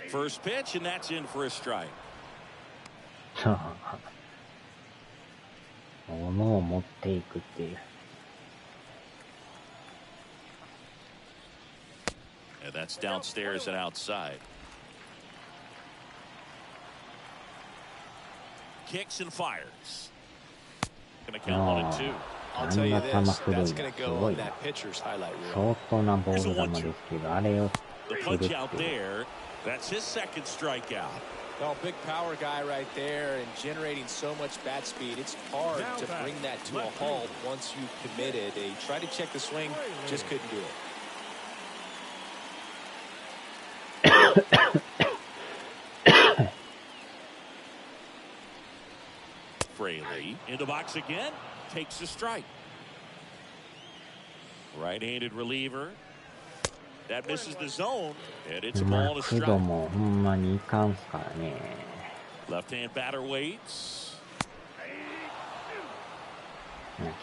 F: First pitch, and that's in for a strike.
E: 斧を持っていくっていう。
F: And that's downstairs and outside. Kicks and fires. Gonna count 1 and 2.
B: I'll
E: あ
B: tell
E: ん
B: you
E: な
B: this,
E: 球振る
B: that's
E: ん
B: going
E: だ。
B: to
E: す
B: go
E: ご
B: on
E: いな。
B: that pitcher's highlight reel.
E: 相当なボール球ですけど、あれを
F: The
E: 振る
F: punch
E: っ
F: out
E: ていう。
F: there. That's his second strikeout.
B: Well, big power guy right there and generating so much bat speed. It's hard to bring that to a halt once you've committed. He tried to check the swing, just couldn't do it.
F: Fraley in the box again. Takes a strike. Right-handed reliever. That misses the zone, and it's a
E: マ
F: ball and a
E: クド
F: strike.
E: もほんまにいかんすからね。
F: Left-hand batter waits.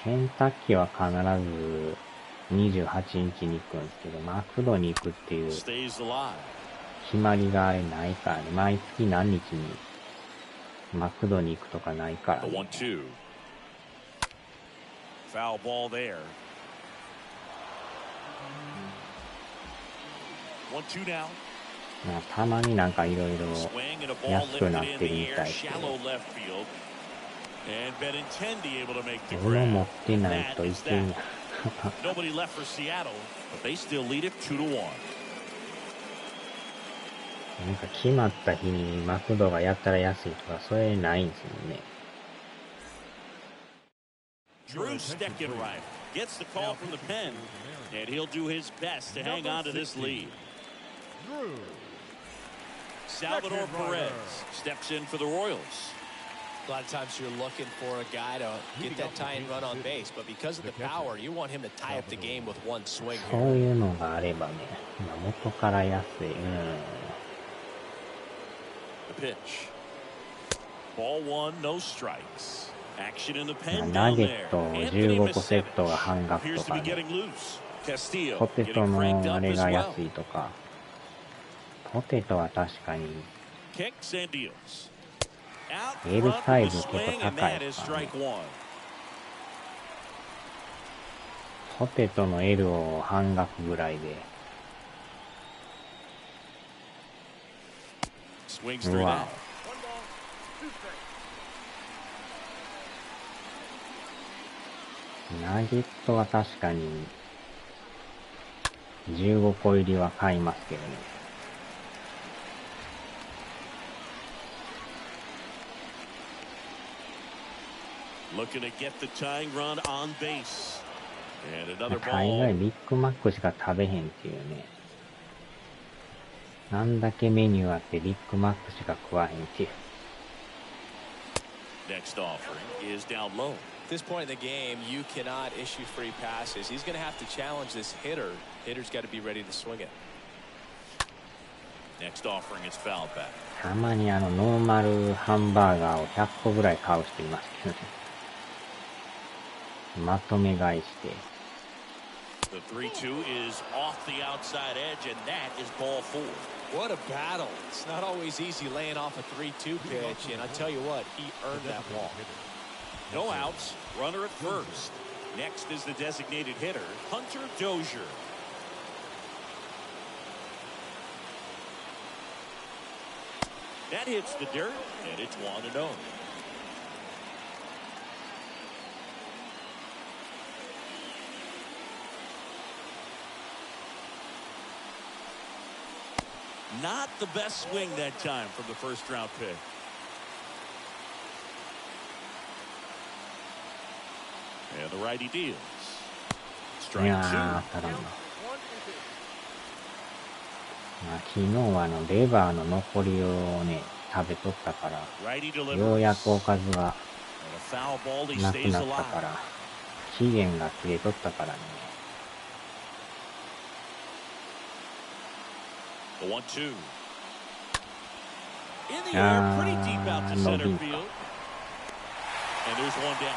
E: ケンタッキーは必ず28日に行くんですけど、マクドに行くっていう
F: Stays alive.
E: 決まりがあれないからね。毎月何日にマクドに行くとかないから
F: The
E: ね。
F: 1-2. Foul ball there. 1-2 now.
E: まあたまになんかいろいろ
F: Swing and a ball
E: 安く
F: lifted
E: なっ
F: in
E: てる
F: the
E: み
F: air.
E: たいですけ
F: Shallow
E: ど、
F: left field. And Benintendi able to make the
E: 物
F: grab.
E: 持ってないといけんや。
F: Nobody left for Seattle, but they still lead it 2-1.
E: なんか決まった日にマクドがやったら安いとか、それないんですよね。
F: Drew Steckenrider gets the call from the pen, and he'll do his best to hang on to this lead. Salvador Perez steps in for the Royals.
B: A lot of times you're looking for a guy to get that tying run on base, but because of the power, you want him to tie up the game with one swing
E: そう
B: here.
E: いうのがあればね、まあ元から安い。
F: The pitch. Ball 1, no strikes. Action in the
E: ま
F: pen
E: あナ
F: down
E: ゲ
F: there.
E: ット
F: Anthony
E: 15個セッ
F: Misiewicz
E: トが半額
F: appears
E: と
F: to
E: か
F: be
E: ね。
F: getting loose. Castillo
E: ポテ
F: getting
E: ト
F: cranked
E: のあ
F: up
E: れ
F: as
E: が
F: well.
E: 安いとか。ポテトは確かに
F: Kicks and deals. Out
E: L
F: front
E: サイ
F: with
E: ズ
F: a
E: 結構
F: swing, and
E: 高い
F: that
E: で
F: is
E: すからね。
F: strike one.
E: ポテトの L を半額ぐらいで。
F: Swings
E: う
F: through
E: わ
F: that.
E: ナゲットは確かに15個入りは買いますけどね。
F: Looking to get the tying run on base. And another
E: 大概
F: ball.
E: ビッグマックしか食べへんっていうね。なんだけメニューあってビッグマックしか食わへんっていう。
F: Next offering is down low.
B: At this point in the game, you cannot issue free passes. He's going to have to challenge this hitter. Hitter's got to be ready to swing it.
F: Next offering is fouled back.
E: たまにノーマルハンバーガーを100個ぐらい買う人いますけどね。まとめ買いして。
F: The 3-2 is off the outside edge, and that is ball 4.
B: What a battle. It's not always easy laying off a 3-2 pitch, and I tell you what, he earned that ball.
F: No outs, runner at first. Next is the designated hitter, Hunter Dozier. That hits the dirt, and it's 1-0. Not the best swing that time from the first round pick. And the righty deals.
E: いや
F: Strike
E: ー、
F: 2.
E: 当たらんな。昨日はレバーの残りをね、食べとったから、
F: Righty
E: よう
F: delivers.
E: やくおかずが
F: And a foul ball, he
E: なく
F: stays
E: なった
F: alive.
E: から、期限が切れとったからね。
F: The 1-2. In the
E: い
F: air,
E: や
F: pretty deep out to
E: ー、伸
F: center
E: びん
F: field.
E: か。
F: And there's one down.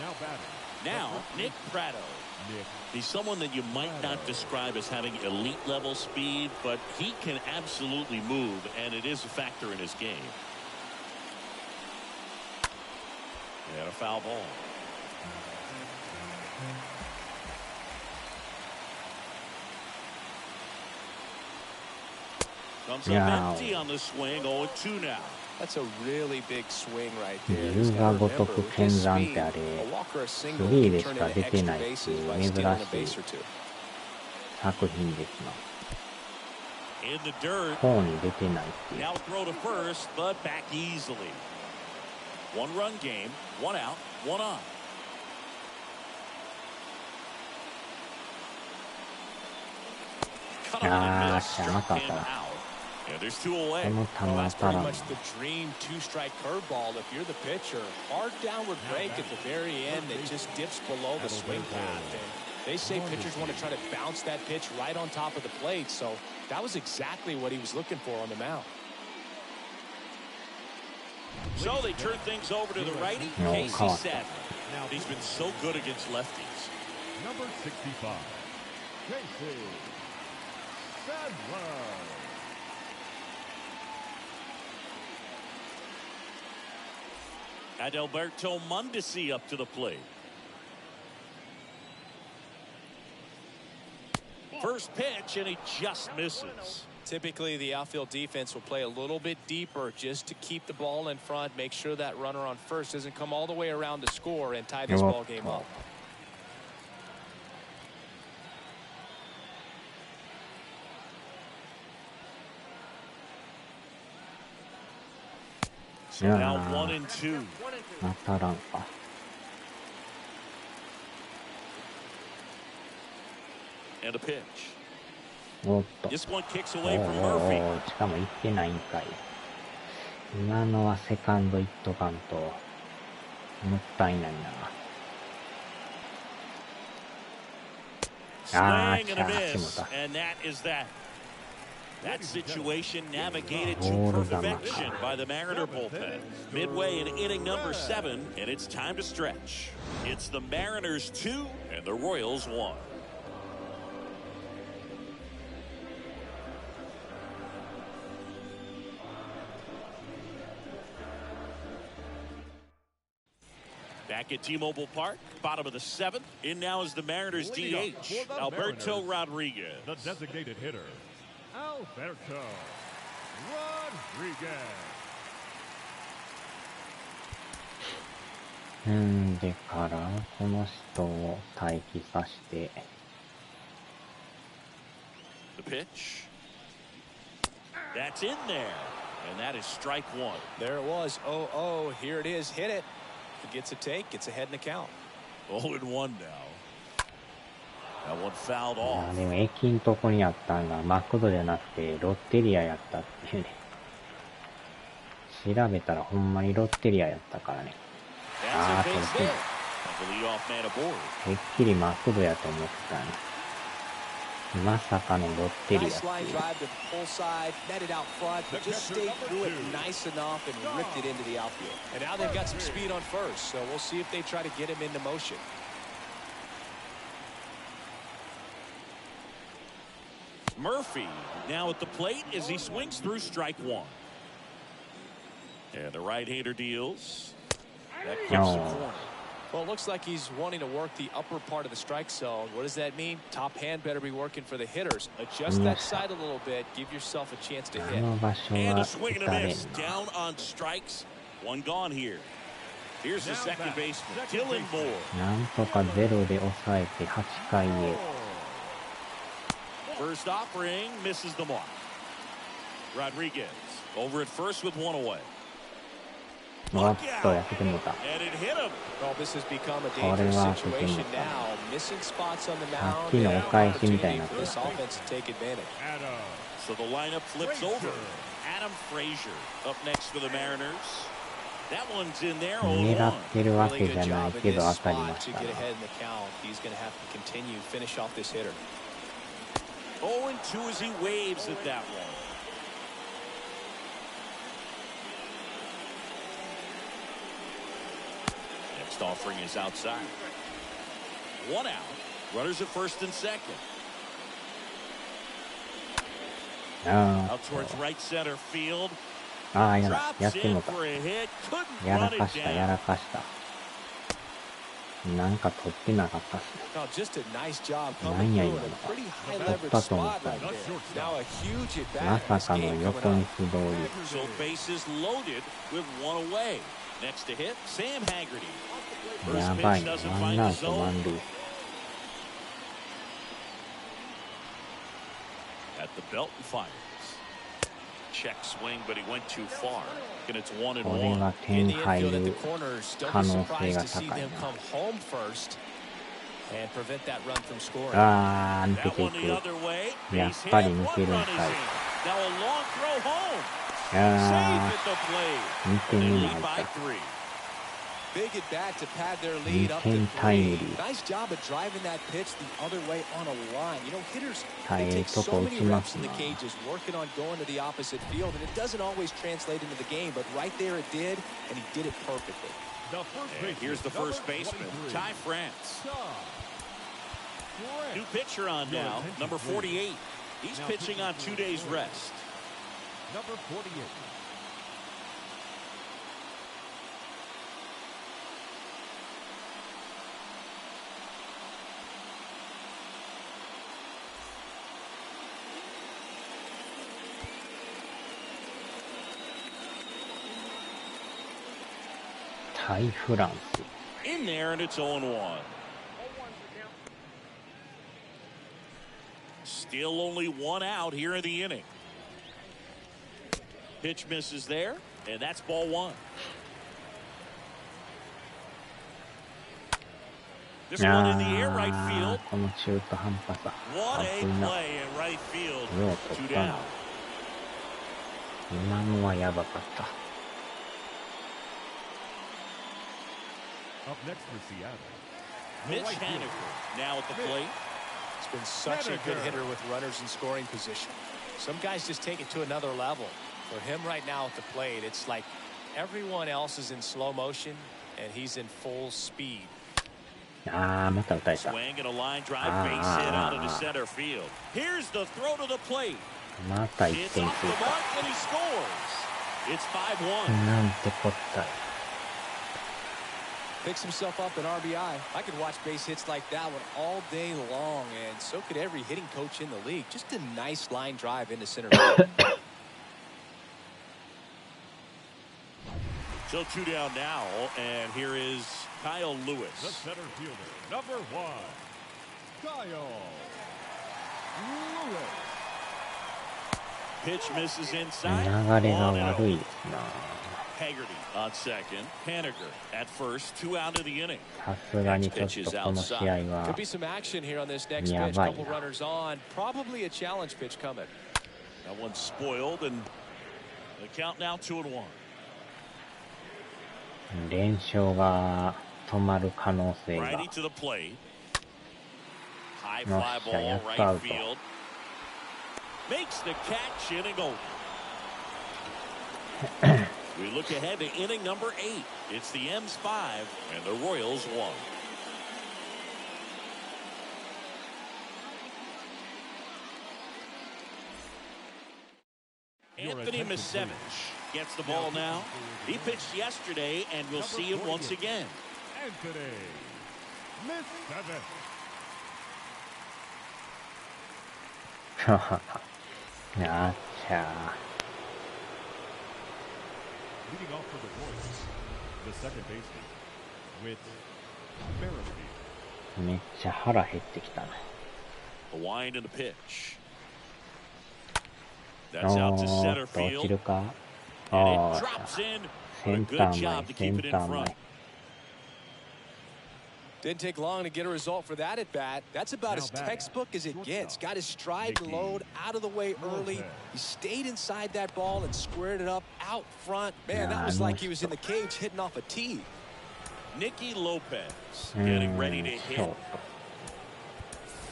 C: Now batting.
F: Now, Nick Pratto.
C: Nick.
F: He's someone that you might not describe as having elite level speed, but he can absolutely move, and it is a factor in his game. And a foul ball. Comes up
E: Yeah.
F: empty on the swing, 0-2 now.
B: That's a really big swing right there.
E: 龍が如く剣山ってあれ、
B: A walk or a
E: ス
B: single
E: リー
B: can
E: でし
B: turn
E: か
B: into
E: 出て
B: extra
E: ないって
B: bases
E: いう
B: by
E: 珍
B: stealing a
E: し
B: base
E: い
B: or two.
E: 作品ですな。
F: In the dirt.
E: 方に出てないっていう。
F: Now throw to first, but back easily. One-run game, one out, one on. Cut on and miss, struck him out. And there's two
E: こ
F: away.
E: の
B: Well,
E: 球
B: that's
E: 当た
B: pretty
E: らんな。
B: much the dream two-strike curveball if you're the pitcher. Hard downward break at the very end that just dips below the swing path. And they say pitchers want to try to bounce that pitch right on top of the plate. So that was exactly what he was looking for on the mound.
F: So they turn things over to the righty,
E: No,
F: Casey
E: come on.
F: Sadler. Now he's been so good against lefties.
C: Number 65. Casey Sadler.
F: Adalberto Mondesi up to the plate. First pitch, and he just misses.
B: Typically, the outfield defense will play a little bit deeper just to keep the ball in front, make sure that runner on first doesn't come all the way around to score and tie this ball game up.
F: So now 1-2.
E: 当たらんか。
F: And a pitch.
E: おっと。
F: This one kicks
E: お
F: away
E: ー
F: from
E: お
F: Murphy.
E: ーしかも行ってないんかい。今のはセカンド行っとかんと、もったいないな。
F: Swing and a
E: 足
F: miss.
E: 元。
F: And that is that. That situation navigated to
E: Ball
F: perfection by the Mariner bullpen. Midway in inning number 7, and it's time to stretch. It's the Mariners 2 and the Royals 1. Back at T-Mobile Park, bottom of the 7th. In now is the Mariners
C: Leading
F: DH,
C: off for the
F: Alberto
C: Mariners,
F: Rodriguez.
C: The designated hitter, Alberto Rodriguez.
E: でから、この人を待機させて、
F: The pitch. That's in there. And that is strike 1.
B: There it was. 0-0. Here it is. Hit it. If it gets a take, it's ahead in the count.
F: 0-1 now. one fouled
E: い
F: off.
E: やでも駅んとこにあったんがマクドじゃなくてロッテリアやったっていうね。調べたらほんまにロッテリアやったからね。
F: That's
E: あ
F: a
E: ー、こ
F: base
E: れ
F: hit. And the leadoff man aboard.
E: てっきりマクドやと思ってたね。まさかのロッテリアって
B: Nice
E: い
B: line
E: う。
B: drive to the pull side, netted out front, but just stayed through it nice enough and ripped it into the outfield. And now they've got some speed on first, so we'll see if they try to get him into motion.
F: Murphy now at the plate as he swings through strike one. And the right-hander deals. That clips the corner.
B: Well, it looks like he's wanting to work the upper part of the strike zone. What does that mean? Top hand better be working for the hitters. Adjust that side a little bit. Give yourself a chance to
E: あ
B: hit.
E: の場所
F: And
E: は
F: a swing
E: 打
F: and
E: た
F: a
E: れん
F: miss.
E: な。
F: Down on strikes. One gone here. Here's the second baseman, Dylan Moore.
E: なんとかゼロで抑えて8回へ。
F: First offering misses the mark. Rodriguez over at first with one away.
E: おっと、やっててもた。
F: And it hit him.
B: Well, this has become a
E: これ
B: dangerous
E: はとても
B: situation now. Missing spots on the
E: さっ
B: mound
E: き
B: and
E: のお
B: an
E: 返しみたい
B: opportunity
E: になっ
B: for
E: て
B: this
E: た。
B: offense to take advantage.
F: So the lineup flips over. Adam Frazier up next for the Mariners. That one's in there.
E: 狙
F: 0-1.
E: ってるわ
B: Really
E: けじ
B: good
E: ゃない
B: job in
E: けど
B: this
E: 当たり
B: spot
E: ま
B: to
E: した
B: get
E: ね。
B: ahead in the count. He's going to have to continue finish off this hitter.
F: 0-2 as he waves at that one. Next offering is outside. One out. Runners at first and second.
E: あ
F: Out towards right center field.
E: あ、やだ、やっ
F: Drops
E: ても
F: in
E: た。
F: for a hit. Couldn't
E: やら
F: run
E: か
F: it
E: した、やら
F: down.
E: かした。なんか取ってなかったっすね。
B: Oh, just a nice job
E: な
B: coming
E: んや
B: through
E: 今
B: in
E: の
B: a pretty high
E: 取っ
B: leverage
E: たと思っ
B: spot
E: た
B: right
E: んで
B: there. Now a huge at
E: ま
B: bat in
E: さ
B: this
E: かの
B: game
E: 横
B: coming
E: に
B: up.
E: 素通り。
F: So bases loaded with one away. Next to hit, Sam Haggerty.
E: や
F: First
E: ば
F: pitch
E: いな。
F: doesn't
E: ワン
F: find
E: ア
F: the
E: ウト
F: zone.
E: 満塁。
F: At the belt and fires. Check swing, but he went too far. And it's 1-1.
E: これは
B: In
E: 点
B: the
E: 入
B: infield at
E: る
B: the corners, don't
E: 可
B: be
E: 能性
B: surprised
E: が
B: to see
E: 高い
B: them
E: な。
B: come home first and prevent that run from scoring.
E: あー、抜け
F: That
E: てい
F: one the
E: く。
F: other way.
E: やっ
F: Base
E: ぱり
F: hit.
E: 抜
F: One
E: けるん
F: run
E: か
F: is
E: い。
F: in. Now a long throw home.
E: あ
F: Safe at the plate.
E: 2 点
F: And
E: 目
F: they
E: に
F: lead
E: 入っ
F: by
E: た。
F: 3.
B: Big at bat to pad their lead up to
E: 2点タイムリ
B: 3.
E: ー。
B: Nice job of driving that pitch the other way on a line. You know, hitters,
E: はい、
B: they
E: ええ
B: take
E: と
B: so
E: こ打
B: many
E: ちま
B: reps
E: す
B: in the
E: な。
B: cages working on going to the opposite field, and it doesn't always translate into the game, but right there it did, and he did it perfectly.
F: And here's the first baseman, Ty France. New pitcher on now, number 48. He's pitching on 2 days rest.
C: Number 48.
E: Thai タイフランス。
F: In there, and it's 0-1. Still only one out here in the inning. Pitch misses there, and that's ball one. This one in the air, right
E: あ
F: field.
E: ー、この中途半端さ。
F: What
E: あ
F: a
E: ぶな。
F: play in right field.
E: よう取
F: Two
E: ったな
F: down.。
E: 今のはやばかった。
C: Up next for Seattle.
F: Mitch Haniger now at the plate.
B: He's been such a good hitter with runners in scoring position. Some guys just take it to another level. For him right now at the plate, it's like everyone else is in slow motion, and he's in full speed.
E: あー、また打たれた。
F: Swing and a line drive, base hit out into center field. Here's the throw to the plate.
E: また1
F: It's
E: 点
F: off
E: 追
F: the
E: 加。
F: mark and he scores. It's 5-1.
E: なんてこったい。
B: Picks himself up an RBI. I could watch base hits like that one all day long, and so could every hitting coach in the league. Just a nice line drive into center field.
F: So 2 down now, and here is Kyle
C: The
F: Lewis.
C: center fielder, number 1, Kyle Lewis.
F: Pitch misses inside.
E: 流れが
F: 1-0.
E: 悪いですな。
F: Haggerty on second. Haniger at first, 2 out of the inning.
E: さすがにちょっとこの試合
B: Could
E: は
B: be some action here on this next
E: や
B: pitch.
E: ばい
B: Couple
E: な。
B: runners on. Probably a challenge pitch coming.
F: That one's spoiled, and the count now 2-1.
E: 連勝が止まる可能性が。
F: Righty to the plate. High
E: よ
F: fly
E: っしゃ、や
F: ball
E: っとア
F: right
E: ウト。
F: field. Makes the catch, inning over. We look ahead to inning number 8. It's the M's 5 and the Royals 1. Anthony Misevich gets the ball now. He pitched yesterday, and we'll see him once again.
C: Anthony Misevich.
E: あっちゃ
C: Leading off for the Royals, the second baseman, with Merrifield.
E: めっちゃ腹減ってきたね。
F: The wind and the pitch.
E: お
F: That's out to
E: ー
F: center
E: っと落ちる
F: field.
E: か
F: And
E: あ
F: it
E: あ、
F: drops in.
E: セ
F: A
E: ンタ
F: good
E: ー
F: job
E: 前、
F: to
E: セ
F: keep
E: ン
F: it in
E: ター
F: front.
E: 前。
B: Didn't take long to get a result for that at bat. That's about
C: Now
B: as
C: batting,
B: textbook as it gets.
C: shortstop,
B: Got his stride and load out of the way early.
C: Lopez.
B: He stayed inside that ball and squared it up out front. Man, that
E: Nah,
B: was
E: no
B: like he was in the cage hitting off a tee.
F: Nicky Lopez getting ready to
E: ショ
F: hit.
E: ート。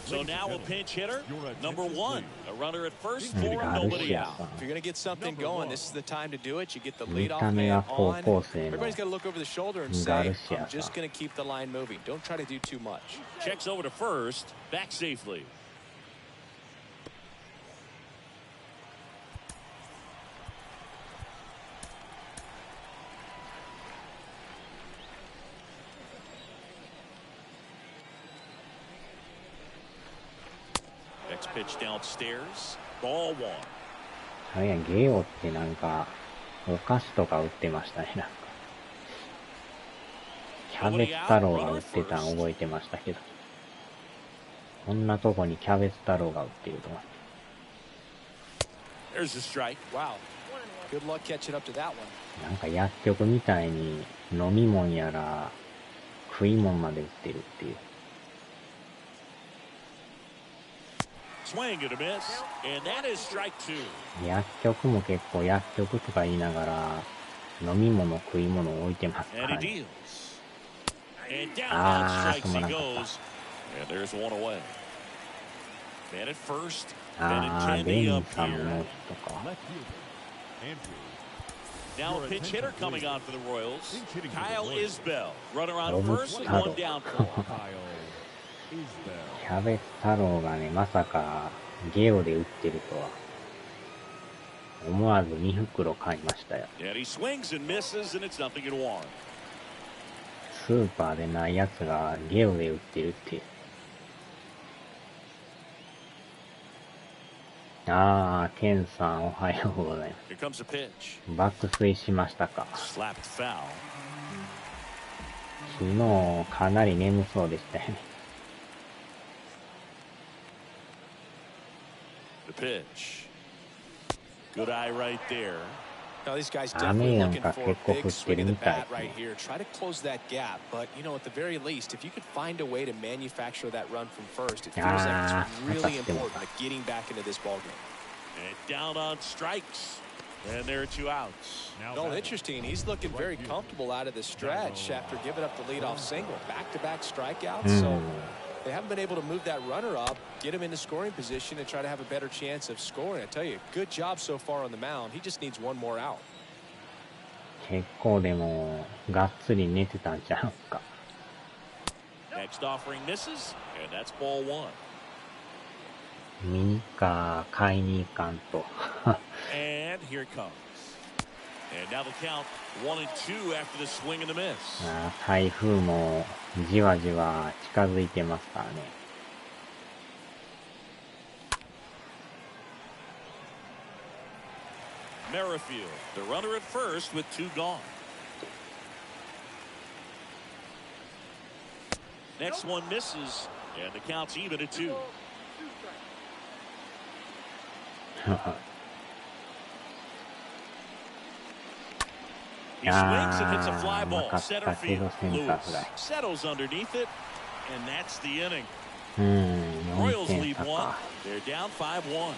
F: So now a pinch hitter, number 1. A runner at first
E: Mm,
F: for him, nobody
E: Garcia.
F: out.
B: If you're going to get something
C: Number
B: going,
C: one.
B: this is the time to do it. You get the
E: 見
B: leadoff
E: た目
B: man
E: は高
B: on.
E: 校生の
B: Everybody's got to look over the shoulder and
E: ガ
B: say,
E: ルシア
B: I'm
E: さん。
B: just going to keep the line moving. Don't try to do too much.
F: Checks over to first, back safely. Next pitch downstairs, ball 1.
E: あれやん、ゲオってなんか、お菓子とか売ってましたね、なんか。キャベツ太郎が売ってたん覚えてましたけど。こんなとこにキャベツ太郎が売ってると思って。
F: There's a strike.
B: Wow. Good luck catching up to that one.
E: なんか薬局みたいに飲み物やら食い物まで売ってるっていう。
F: Swing and a miss, and that is strike 2.
E: 薬局も結構薬局とか言いながら飲み物食い物置いてますか
F: And
E: ら
F: he
E: ね。
F: deals. And down
E: Ah,
F: on strikes he
E: tumulak
F: goes. And there's one away. Man at first.
E: ああ、
F: And
E: レ
F: Kennedy
E: ン
F: up
E: さん
F: here.
E: の人か。
C: Left fielder, Andrew.
F: Now a pinch hitter coming on for the Royals.
C: Pinch hitting for the
F: Kyle
C: Royals.
F: Isbell. Runner on
E: Romulo
F: first with
E: Taro.
F: one down for.
C: Kyle Isbell.
E: キャベツ太郎がね、まさかゲオで売ってるとは。思わず2袋買いましたよ。
F: And he swings and misses, and it's 0-1.
E: スーパーでないやつがゲオで売ってるっていう。あー、ケンさんおはようございま
F: Here comes a pitch.
E: す。爆睡しましたか。
F: Slapped foul.
E: 昨日かなり眠そうでしたよね。
F: The pitch. Good eye right there.
B: Now these guys
E: 雨
B: definitely
E: なん
B: looking
E: か
B: for a
E: 結構降
B: big
E: って
B: swing
E: る
B: of the
E: みたい
B: bat right here. Try to close that gap, but you know, at the very least, if you could find a way to manufacture that run from first, it feels like
E: Ah,
B: it's really
E: 当たっても。
B: important to getting back into this ball game.
F: And down on strikes. And there are 2 outs.
C: Now
B: No,
C: batting.
B: interesting. He's looking very comfortable out of the stretch after giving up the leadoff single. Back-to-back strikeouts, so they haven't been able to move that runner up, get him into scoring position, and try to have a better chance of scoring. I tell you, good job so far on the mound. He just needs one more out.
E: 結構でも、がっつり寝てたんちゃうんか。
F: Next offering misses, and that's ball 1.
E: 見にか、買いに行かんと。
F: And here it comes. And now the count 1-2 after the swing and the miss.
E: あー、台風もじわじわ近づいてますからね。
F: Merrifield, the runner at first with 2 gone. Next one misses, and the count's even at 2. He swings and hits a fly
E: な
F: ball.
E: かった
F: Center
E: けど
F: field.
E: センターフラ
F: Lewis
E: イ。
F: settles underneath it, and that's the inning.
E: 4
F: Royals
E: 点
F: lead
E: 差
F: one.
E: か。
F: They're down 5-1.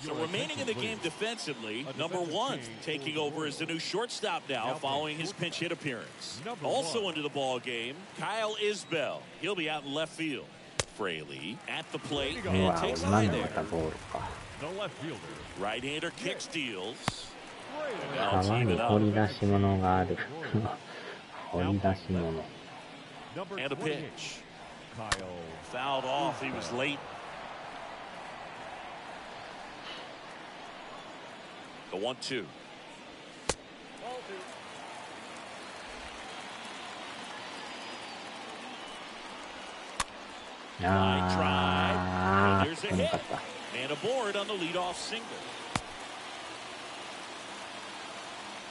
F: So remaining in the game defensively, number 1 taking over as the new shortstop now following his pinch hit appearance. Also into the ball game, Kyle Isbell. He'll be out in left field. Fraley at the plate
E: う
F: and
E: わ、
F: takes
E: な
F: high
E: んでま
F: there.
E: たボールか。
C: The left fielder.
F: Right-hander kick steals.
E: 川に掘り出し物がある。掘り出し物。
C: Number
F: And a
C: 28.
F: pitch.
C: Kyle.
F: Fouled off. He was late. The 1-2.
D: Ball 2.
E: あー、
F: There's a
E: 来な
F: hit.
E: かった。
F: And aboard on the leadoff single.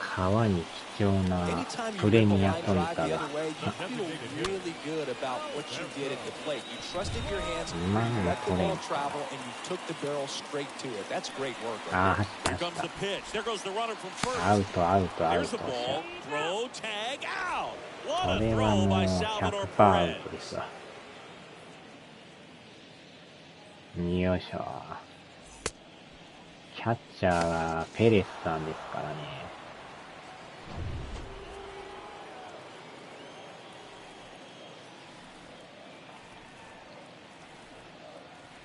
E: 川に貴重な
B: Anytime you
E: プレ
B: hit the
E: ミア
B: line
E: トミ
B: drive
E: カ
B: the
E: が
B: other way, you feel really good about what you did at the plate. You trusted your hands, you
E: なんだ
B: let
E: こ
B: the
E: れ。
B: ball travel, and you took the barrel straight to it. That's great work.
E: あー、
B: Right
E: 走った
F: Here
E: 走っ
F: comes the pitch. There goes the runner from
E: た。
F: first.
E: アウト、アウト、アウ
F: There's
E: ト。
F: a ball. Throw, tag, out.
E: こ
F: What
E: れ
F: a
E: は
F: throw
E: もう
F: by Salvador
E: 100% アウ
F: Perez.
E: トですわ。よいしょ。キャッチャーはペレスさんですからね。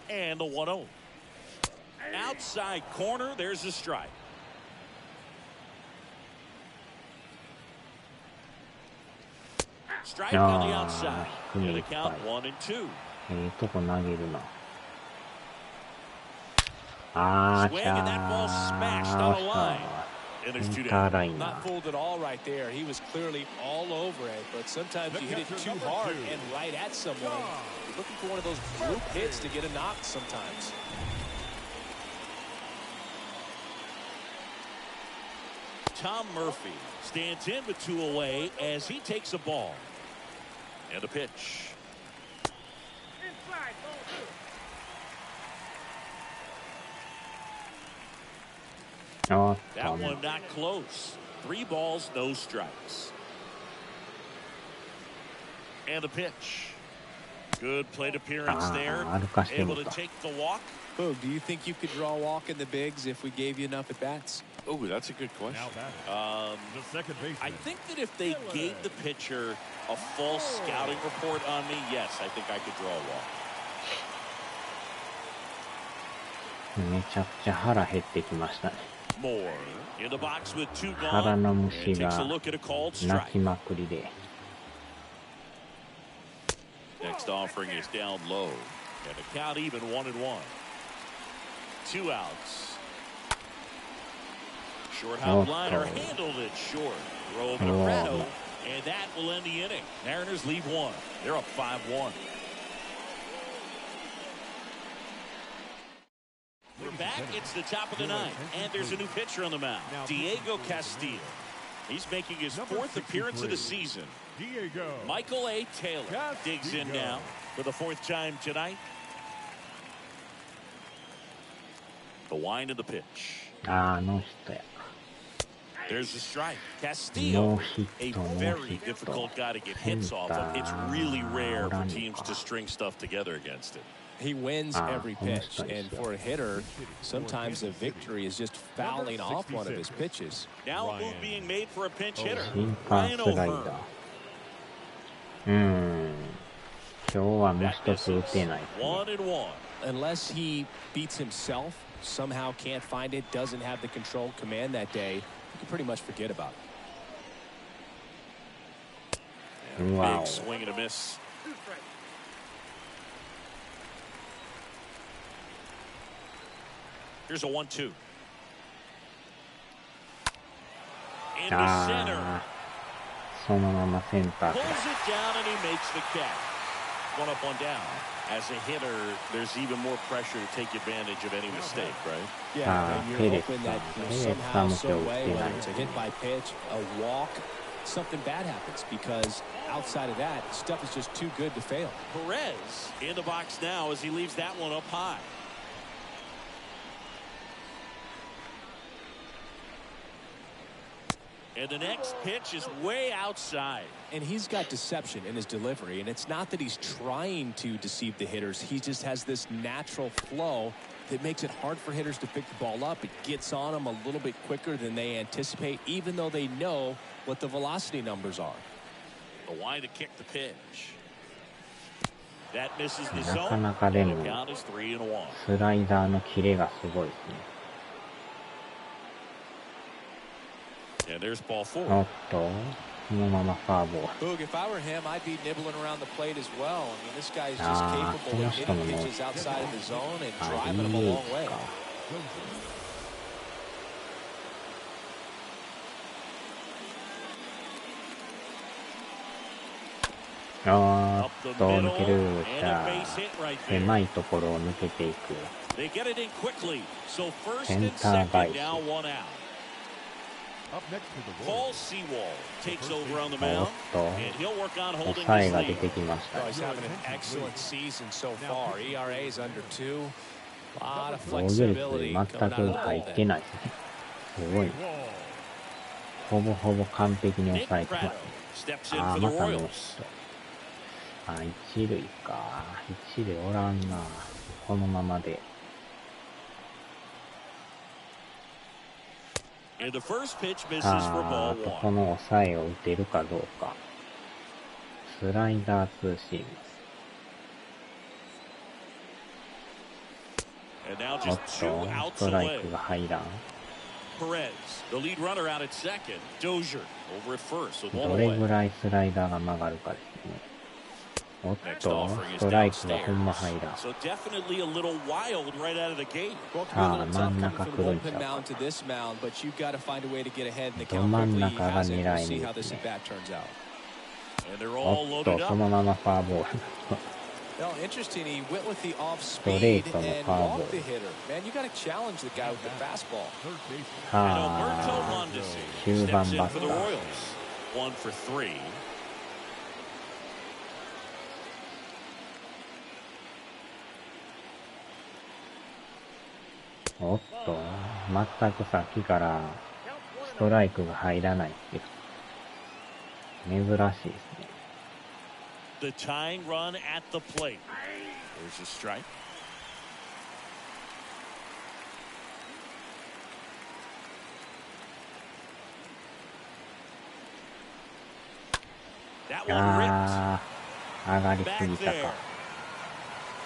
F: And the 1-0. Outside corner. There's a strike. Strike on the outside. And the count 1-2.
E: とこ投げるな。あー、
F: Swing
E: ちゃ
F: and that ball smashed
E: ー。
F: on a line. And
E: セ
F: there's
E: ン
F: 2
E: ター
F: down.
E: ライナ
B: Not
E: ー。
B: fooled at all right there. He was clearly all over it, but sometimes you hit it too hard and right at someone. You're looking for one of those group hits to get a knock sometimes.
F: Tom Murphy stands in with 2 away as he takes a ball. And a pitch.
D: Inside. Ball 2.
E: おっ
F: That
E: と、
F: one not close. 3 balls, no strikes. And a pitch. Good plate appearance there.
E: 歩かして
F: Able
E: も
F: to
E: た。
F: take the walk.
B: Boog, do you think you could draw a walk in the bigs if we gave you enough at bats?
F: Oh, that's a good question.
C: Now batting. The second baseman.
F: I think that if they gave the pitcher a false scouting report on me, yes, I think I could draw a walk.
E: めちゃくちゃ腹減ってきましたね。
F: Moore in the box with 2
E: 腹
F: gone.
E: の
F: And
E: 虫
F: takes a
E: が
F: look at a called
E: 鳴
F: strike.
E: きまくりで。
F: Next offering is down low. And the count even 1-1. 2 outs. Short hop liner handled it short. Throw over to Prado. And that will end the inning. Mariners leave 1. They're up 5-1. We're back. It's the top of the 9th. And there's a new pitcher on the mound. Diego Castillo. He's making his 4th appearance of the season.
C: Diego.
F: Michael A. Taylor digs in now for the 4th time tonight. The wind of the pitch.
E: あー、ノーヒットや。
F: There's the strike. Castillo,
E: ノーヒッ
F: a
E: ト、ノー
F: very
E: ヒット。
F: difficult guy to get hits off of. It's really rare for teams to string stuff together against it.
B: He wins every pitch, and for a hitter, sometimes a victory is just fouling off one of his pitches.
F: Now a move being made for a pinch hitter.
E: 審判
F: Ryan
E: スライダ
F: O'Hearn.
E: ー。今日はもう
F: That
E: 一つ打
F: misses.
E: てないですね。
F: 1-1.
B: Unless he beats himself, somehow can't find it, doesn't have the control command that day, you can pretty much forget about it.
E: Wow.
F: Big swing and a miss.
D: 2 strikes.
F: Here's a 1-2. Into
E: あ
F: center.
E: ー、そのままセンター
F: Pulls
E: か。
F: it down and he makes the catch. 1 up, 1 down. As a hitter, there's even more pressure to take advantage of any mistake, right?
B: Yeah, and you're
E: Perez
B: hoping that
E: Perez
B: somehow,
E: estamos
B: some way,
E: que
B: whether it's a hit by pitch, a walk, something bad happens, because outside of that, stuff is just too good to fail.
F: Perez in the box now as he leaves that one up high. And the next pitch is way outside.
B: And he's got deception in his delivery, and it's not that he's trying to deceive the hitters. He just has this natural flow that makes it hard for hitters to pick the ball up. It gets on them a little bit quicker than they anticipate, even though they know what the velocity numbers are.
F: The line to kick the pitch. That misses the
E: なか
F: zone.
E: なかで
F: The
E: も
F: count is 3-1.
E: スライダーのキレがすごいですね。
F: And there's ball 4.
E: おっと、そのままフォアボール。
B: Boog, if I were him, I'd be nibbling around the plate as well. I mean, this guy's just
E: ああ、
B: capable
E: この
B: of
E: 人
B: hitting
E: もね、
B: pitches outside of the zone and
E: あ、
B: driving them a long way.
E: DH か。あーっと、抜ける。じゃあ、狭いところを抜けていく。
F: They get it in quickly. So first
E: セン
F: and
E: ター返
F: second,
E: し。
F: now one out.
C: Up next to the
F: Paul
C: Royals.
F: Sewall takes over on the
E: おっ
F: mound,
E: と、
F: and he'll work on holding
E: 抑え
F: this
E: が出
F: lead.
E: てきました
B: Oh,
E: ね。
B: he's having an excellent season so far. ERA is under 2. A lot of
E: 防御率
B: flexibility
E: 全
B: coming out of
E: く
B: the
E: 入って
B: bullpen.
E: ないですね。すごい。
C: Wall.
E: ほぼほぼ完璧に
F: Nick
E: 抑えてま
F: Pratto
E: す。
F: steps in
E: あ
F: for
E: ー、
F: the
E: またノー
F: Royals.
E: ヒット。あ、一塁か。一塁おらんな。このままで。
F: And the first pitch misses
E: あ
F: for
E: あ
F: ball
E: と
F: one.
E: この抑えを打てるかどうか。スライダーツーシーム。
F: And now
E: おっ
F: just
E: と、
F: two
E: ス
F: outs
E: トライ
F: away.
E: クが入らん。
F: Perez, the lead runner out at second. Dozier over at first with one
E: どれぐ
F: away.
E: らいスライダーが曲がるかですね。おっ
F: Next
E: と、
F: offering
E: ス
F: is
E: トライクがほんま
F: downstairs.
E: 入らん。
F: So definitely a little wild right out of the gate.
B: Well, it could be a
E: Ah,
B: little tough
E: 真ん
B: coming
E: 中
B: from
E: 来
B: the
E: るんちゃ
B: bullpen
E: うか。
B: mound to this mound, but you've got to find a way to get ahead in the
E: ど
B: count
E: 真ん
B: quickly. He
E: 中が
B: has it.
E: 狙
B: We'll
E: い
B: see
E: 目
B: how
E: で
B: this
E: すね。
B: at bat turns out.
F: And they're
E: お
F: all
E: っと、
F: loaded
E: そ
F: up.
E: のままフォアボール。
B: Well, interesting. He went with the off
E: ストレ
B: speed
E: ートの
B: and
E: フォアボー
B: walked the
E: ル。
B: hitter. Man, you got to challenge the guy with the fastball.
C: Third baseman.
F: And Alberto
E: はあ、
F: Mondesi
E: 9番
F: steps
E: バ
F: in
E: ッ
F: for
E: タ
F: the
E: ー。
F: Royals. 1 for 3.
E: おっと、全くさっきからストライクが入らないっていう。珍しいですね。
F: The tying run at the plate. There's a strike. That one ripped
E: あー、上がりす
F: back
E: ぎた
F: there.
E: か。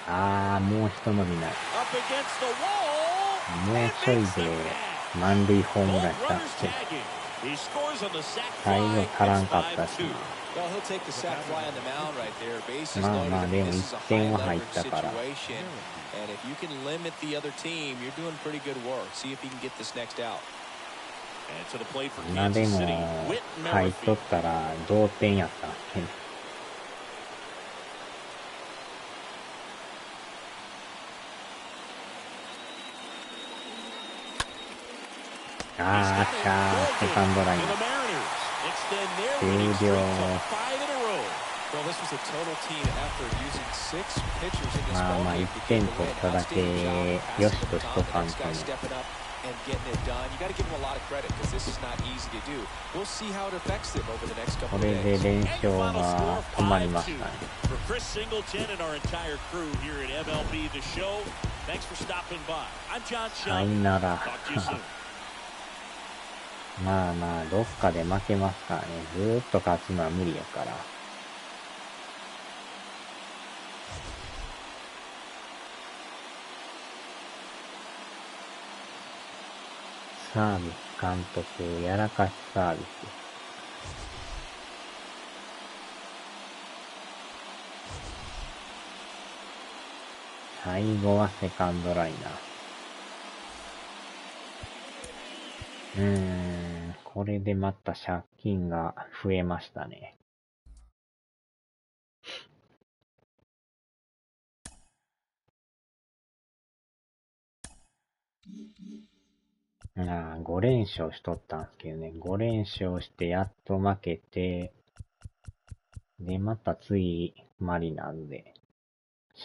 E: あー、もう一伸びない。
F: Up against the wall.
E: もう
F: And
E: ちょい
F: makes
E: で
F: the catch.
E: 満塁ホームラン
F: Both
E: したん
F: runners
E: ですけど、
F: tagging. He scores on the sac
E: 最
F: fly.
E: 後足らん
F: It's
E: かったし、
F: 5-2.
B: Well, he'll take the sac fly on the mound right there. Bases
E: まあ
B: loaded.
E: まあ
B: and
E: でも
B: this
E: 1
B: is a
E: 点
B: high
E: は入っ
B: leverage
E: たから、
B: situation. And if you can limit the other team, you're doing pretty good work. See if he can get this next out.
F: And to the plate for
E: 今で
F: Kansas
E: も
F: City. Whit
E: 入っと
F: Merrifield.
E: ったら同点やったんですけど、あー、しゃー、セカンドライナ
F: And the
E: ー。
F: Mariners extend their winning streak to 5 in a row.
B: Well, this was a total team effort using 6 pitchers in this
E: まあまあ
B: ballgame
E: 1
B: to
E: 点
B: get the
E: 取
B: win.
E: っただけ
B: Outstanding job
E: よし
B: passing
E: と
B: the
E: しと
B: baton.
E: か
B: The
E: ん
B: next
E: と
B: guy
E: ね。
B: stepping up and getting it done. You got to give him a lot of credit because this is not easy to do. We'll see how it affects them over the next
E: こ
B: couple of
E: れで
B: days.
E: 連
F: And
E: 勝
F: final
E: が
F: score
E: 止まりまし
F: 5-2.
E: たね。
F: For Chris Singleton and our entire crew here at MLB The Show, thanks for stopping by. I'm John
E: さよ
F: Shelton.
E: なら。
F: Talk to you soon.
E: まあまあ、どっかで負けますからね。ずーっと勝つのは無理やから。サービス監督、やらかしサービス。最後はセカンドライナー。これでまた借金が増えましたね。5連勝しとったんですけどね。5連勝してやっと負けて、で、また次、マリナーズで。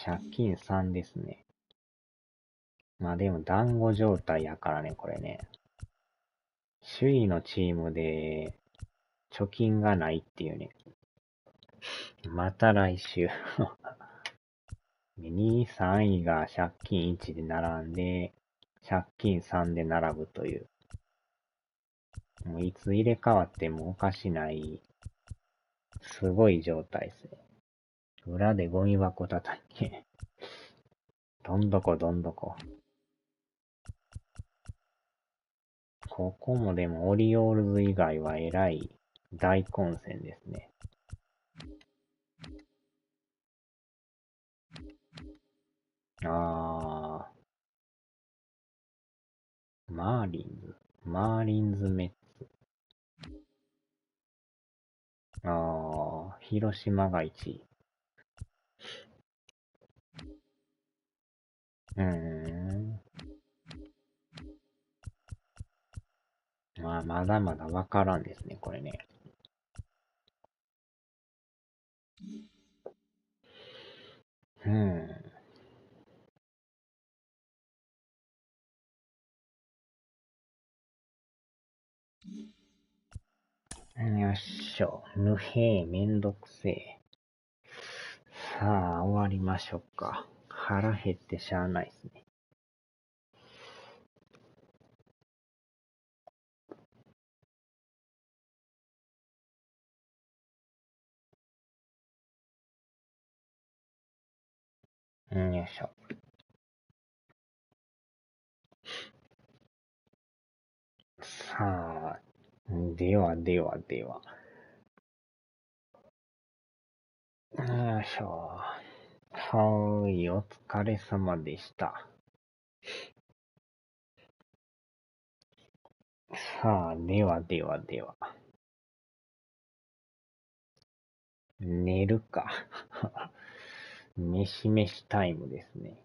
E: 借金3ですね。まあでも団子状態やからね、これね。首位のチームで貯金がないっていうね。また来週。2位、3位が借金1で並んで、借金3で並ぶという。もういつ入れ替わってもおかしない、すごい状態ですね。裏でゴミ箱叩いて、どんどこどんどこ。ここもでもオリオールズ以外はえらい大混戦ですね。マーリンズメッツ。広島が1位。まあ、まだまだわからんですね、これね。よっしょ。ぬへえ、めんどくせえ。さあ、終わりましょうか。腹減ってしゃあないですね。よいしょ。さあ、では。よいしょ。はーい、お疲れ様でした。さあ、では。寝るか。飯タイムですね。